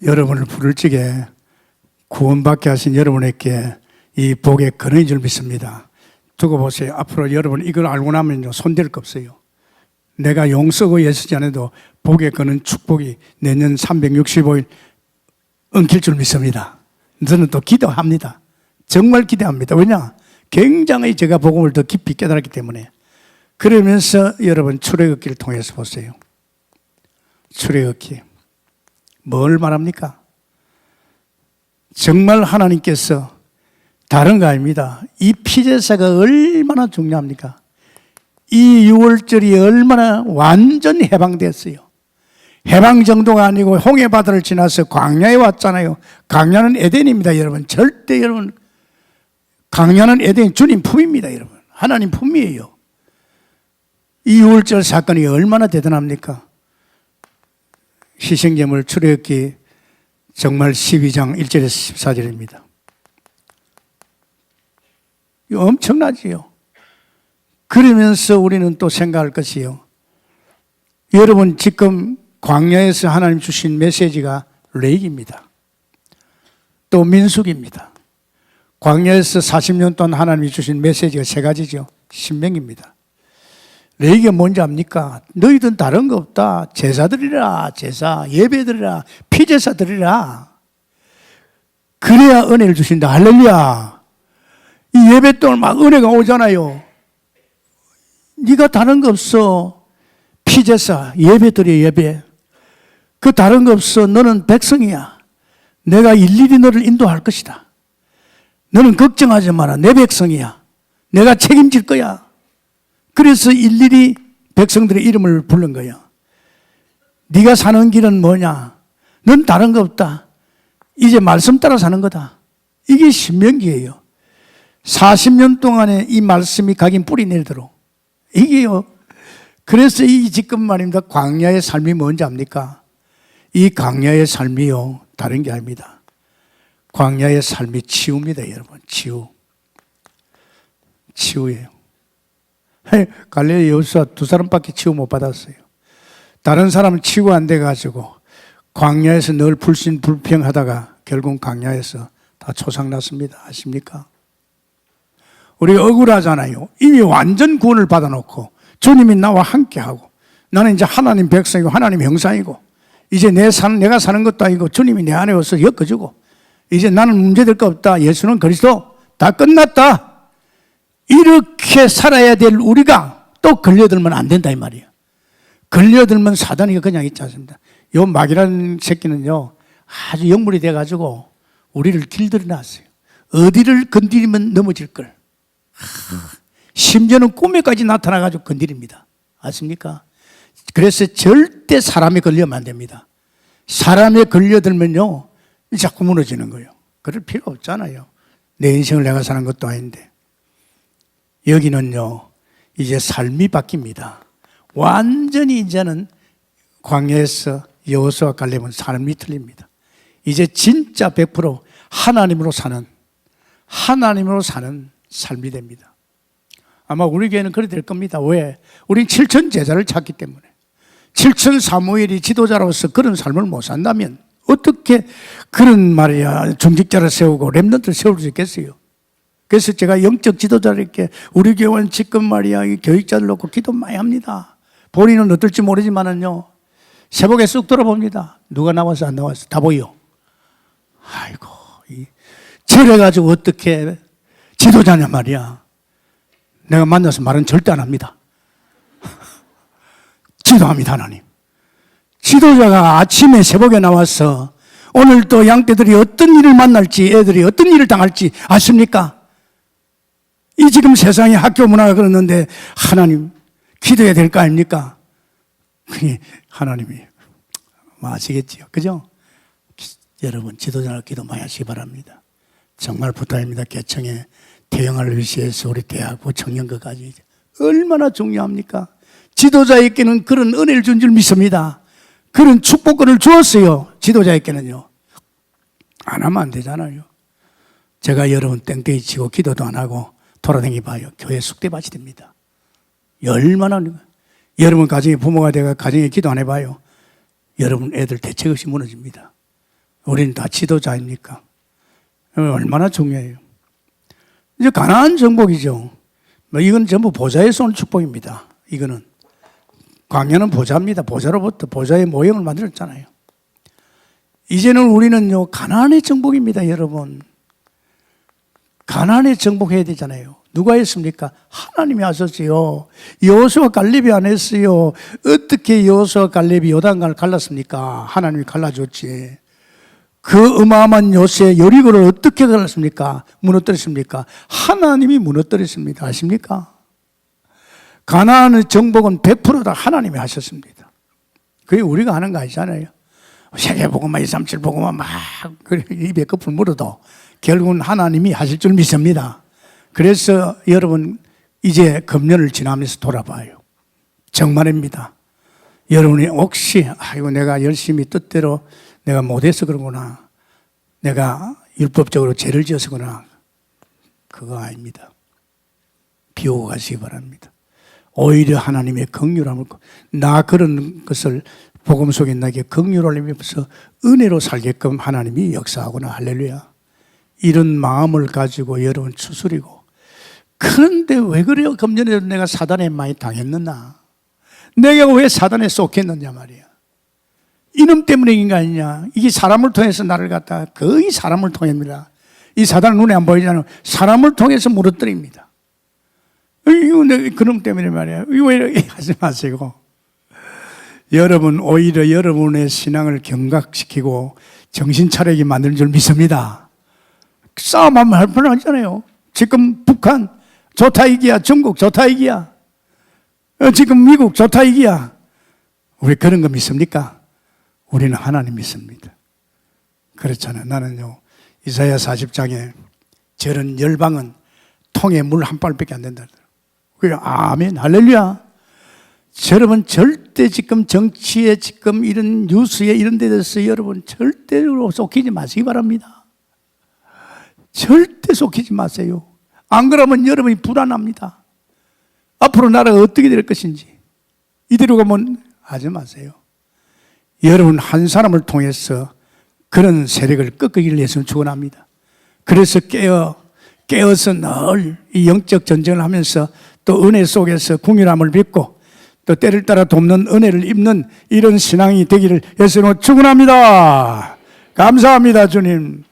여러분을 부를 적에 구원받게 하신 여러분에게 이 복의 근원인 줄 믿습니다. 두고 보세요. 앞으로 여러분 이걸 알고 나면요 손댈 거 없어요. 내가 용서고 예수지 않아도 복의 근원 축복이 내년 365일 엉킬 줄 믿습니다. 저는 또 기도합니다. 정말 기대합니다. 왜냐? 굉장히 제가 복음을 더 깊이 깨달았기 때문에. 그러면서 여러분 출애굽기를 통해서 보세요. 출애굽기 뭘 말합니까? 정말 하나님께서 다른 거 아닙니다. 이 피제사가 얼마나 중요합니까? 이 유월절이 얼마나 완전히 해방됐어요. 해방 정도가 아니고 홍해바다를 지나서 광야에 왔잖아요. 광야는 에덴입니다, 여러분. 절대 여러분 광야는 에덴 주님 품입니다, 여러분. 하나님 품이에요. 이 유월절 사건이 얼마나 대단합니까? 희생제물 출애굽기 정말 12장 1절에서 14절입니다. 이거 엄청나지요. 그러면서 우리는 또 생각할 것이요. 여러분 지금 광야에서 하나님 주신 메시지가 레이기입니다. 또 민수기입니다. 광야에서 40년 동안 하나님이 주신 메시지가 세 가지죠. 신명입니다. 레이기가 뭔지 압니까? 너희들은 다른 거 없다. 제사 드리라. 제사, 예배 드리라. 피제사 드리라. 그래야 은혜를 주신다. 할렐루야. 이 예배 동안 막 은혜가 오잖아요. 네가 다른 거 없어. 피제사, 예배 드려 예배. 그 다른 거 없어. 너는 백성이야. 내가 일일이 너를 인도할 것이다. 너는 걱정하지 마라. 내 백성이야. 내가 책임질 거야. 그래서 일일이 백성들의 이름을 부른 거야. 네가 사는 길은 뭐냐? 넌 다른 거 없다. 이제 말씀 따라 사는 거다. 이게 신명기예요. 40년 동안에 이 말씀이 각인 뿌리 내리도록. 이게요. 그래서 이 지금 말입니다. 광야의 삶이 뭔지 압니까? 이 광야의 삶이요. 다른 게 아닙니다. 광야의 삶이 치유입니다, 여러분. 치유. 치유예요. 갈릴리 여호수아 2사람밖에 치유 못 받았어요. 다른 사람은 치유 안 돼가지고 광야에서 늘 불평하다가 결국 광야에서 다 초상났습니다. 아십니까? 우리 억울하잖아요. 이미 완전 구원을 받아놓고 주님이 나와 함께하고 나는 이제 하나님 백성이고 하나님 형상이고 이제 내가 사는 것도 아니고 주님이 내 안에 와서 엮어주고 이제 나는 문제될 거 없다. 예수는 그리스도 다 끝났다. 이렇게 살아야 될 우리가 또 걸려들면 안 된다 이 말이에요. 걸려들면 사단이 그냥 있지 않습니다. 요 마귀라는 새끼는요 아주 영물이 돼가지고 우리를 길들여 놨어요. 어디를 건드리면 넘어질 걸. 심지어는 꿈에까지 나타나가지고 건드립니다. 아십니까? 그래서 절대 사람에 걸리면 안 됩니다. 사람에 걸려들면요 자꾸 무너지는 거예요. 그럴 필요 없잖아요. 내 인생을 내가 사는 것도 아닌데. 여기는요, 이제 삶이 바뀝니다. 완전히 이제는 광야에서 여호수아 갈렙은 삶이 틀립니다. 이제 진짜 100% 하나님으로 사는 삶이 됩니다. 아마 우리 교회는 그렇게 될 겁니다. 왜? 우린 7천 제자를 찾기 때문에. 7천 사무엘이 지도자로서 그런 삶을 못 산다면 어떻게 그런 말이야 중직자를 세우고 렘넌트를 세울 수 있겠어요? 그래서 제가 영적 지도자를 이렇게 우리 교회는 지금 말이야 교육자들 놓고 기도 많이 합니다. 본인은 어떨지 모르지만은요 새벽에 쑥 돌아봅니다. 누가 나와서 안 나와서 다 보여. 아이고 저래가지고 어떻게 지도자냐 말이야. 내가 만나서 말은 절대 안 합니다. 지도합니다. 하나님. 지도자가 아침에 새벽에 나와서 오늘 또 양떼들이 어떤 일을 만날지 애들이 어떤 일을 당할지 아십니까? 이 지금 세상에 학교 문화가 그러는데 하나님 기도해야 될 거 아닙니까? 하나님이 아시겠지요. 그죠? 여러분 지도자를 기도 많이 하시기 바랍니다. 정말 부탁입니다. 개청에 대형을 위시해서 우리 대학부 청년거까지 얼마나 중요합니까? 지도자에게는 그런 은혜를 준 줄 믿습니다. 그런 축복권을 주었어요. 지도자에게는요. 안 하면 안 되잖아요. 제가 여러분 땡땡이 치고 기도도 안 하고 돌아다니 봐요. 교회 숙대밭이 됩니다. 얼마나 여러분 가정에 부모가 돼가 가정에 기도 안 해봐요. 여러분 애들 대책 없이 무너집니다. 우리는 다 지도자입니까? 얼마나 중요해요. 이제 가나안 정복이죠. 이건 전부 보좌에서 온 축복입니다. 이거는 광야는 보좌입니다. 보좌로부터 보좌의 모형을 만들었잖아요. 이제는 우리는요 가나안의 정복입니다. 여러분 가나안의 정복해야 되잖아요. 누가 했습니까? 하나님이 하셨어요. 여호수아 갈렙이 안 했어요. 어떻게 여호수아 갈렙이 요단강을 갈랐습니까? 하나님이 갈라줬지. 그 어마어마한 요새 여리고를 어떻게 갈랐습니까? 무너뜨렸습니까? 하나님이 무너뜨렸습니다. 아십니까? 가나안의 정복은 100%다 하나님이 하셨습니다. 그게 우리가 하는 거 아니잖아요. 세계복음만 237복음만 막 입에 거품 물어도 결국은 하나님이 하실 줄 믿습니다. 그래서 여러분 이제 금년을 지나면서 돌아봐요. 정말입니다. 여러분이 혹시 아이고 내가 열심히 뜻대로 내가 못해서 그런구나. 내가 율법적으로 죄를 지어서 그러나 그거 아닙니다. 비우고 가시기 바랍니다. 오히려 하나님의 긍휼함을 나 그런 것을 복음 속에 나에게 긍휼을 내면서 은혜로 살게끔 하나님이 역사하구나. 할렐루야. 이런 마음을 가지고 여러분 추스리고 그런데 왜 그래요? 금년에도 내가 사단에 많이 당했느냐? 내가 왜 사단에 속했느냐 말이야. 이놈 때문인 거 아니냐. 이게 사람을 통해서 나를 갖다 거의 사람을 통합니다. 이 사단은 눈에 안 보이잖아요. 사람을 통해서 무너뜨립니다. 이거 그놈 때문에 말이야. 이거 왜 이렇게 하지 마시고. 여러분 오히려 여러분의 신앙을 경각시키고 정신 차리게 만드는 줄 믿습니다. 싸움하면 할 뻔 하잖아요. 지금 북한 좋다 이기야. 중국 좋다 이기야. 지금 미국 좋다 이기야. 우리 그런 거 믿습니까? 우리는 하나님 믿습니다. 그렇잖아요. 나는요 이사야 40장에 저런 열방은 통에 물 한 발밖에 안 된다. 그래 아멘 할렐루야. 여러분 절대 지금 정치에 지금 이런 뉴스에 이런 데 대해서 여러분 절대로 속히지 마시기 바랍니다. 절대 속히지 마세요. 안 그러면 여러분이 불안합니다. 앞으로 나라가 어떻게 될 것인지 이대로 가면 하지 마세요. 여러분 한 사람을 통해서 그런 세력을 꺾기를 위해서 축원합니다. 그래서 깨어서 늘 이 영적 전쟁을 하면서 또 은혜 속에서 궁휼함을 빚고 또 때를 따라 돕는 은혜를 입는 이런 신앙이 되기를 예수님으로 축원합니다. 감사합니다 주님.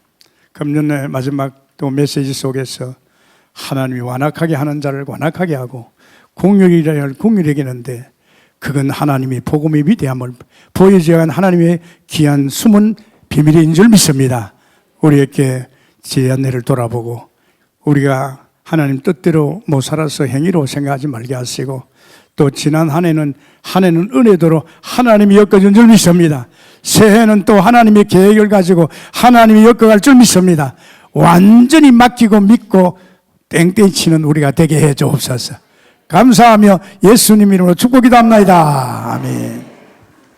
금년의 마지막 또 메시지 속에서 하나님이 완악하게 하는 자를 완악하게 하고 공률이라 할 공률에게 하는데 그건 하나님이 복음의 위대함을 보여줘야 하는 하나님의 귀한 숨은 비밀인 줄 믿습니다. 우리에게 제 안내를 돌아보고 우리가 하나님 뜻대로 못 살아서 행위로 생각하지 말게 하시고 또 지난 한 해는 은혜대로 하나님이 엮어준 줄 믿습니다. 새해는 또 하나님의 계획을 가지고 하나님이 엮어갈 줄 믿습니다. 완전히 맡기고 믿고 땡땡이 치는 우리가 되게 해 주옵소서. 감사하며 예수님 이름으로 축복이 담나이다. 아멘.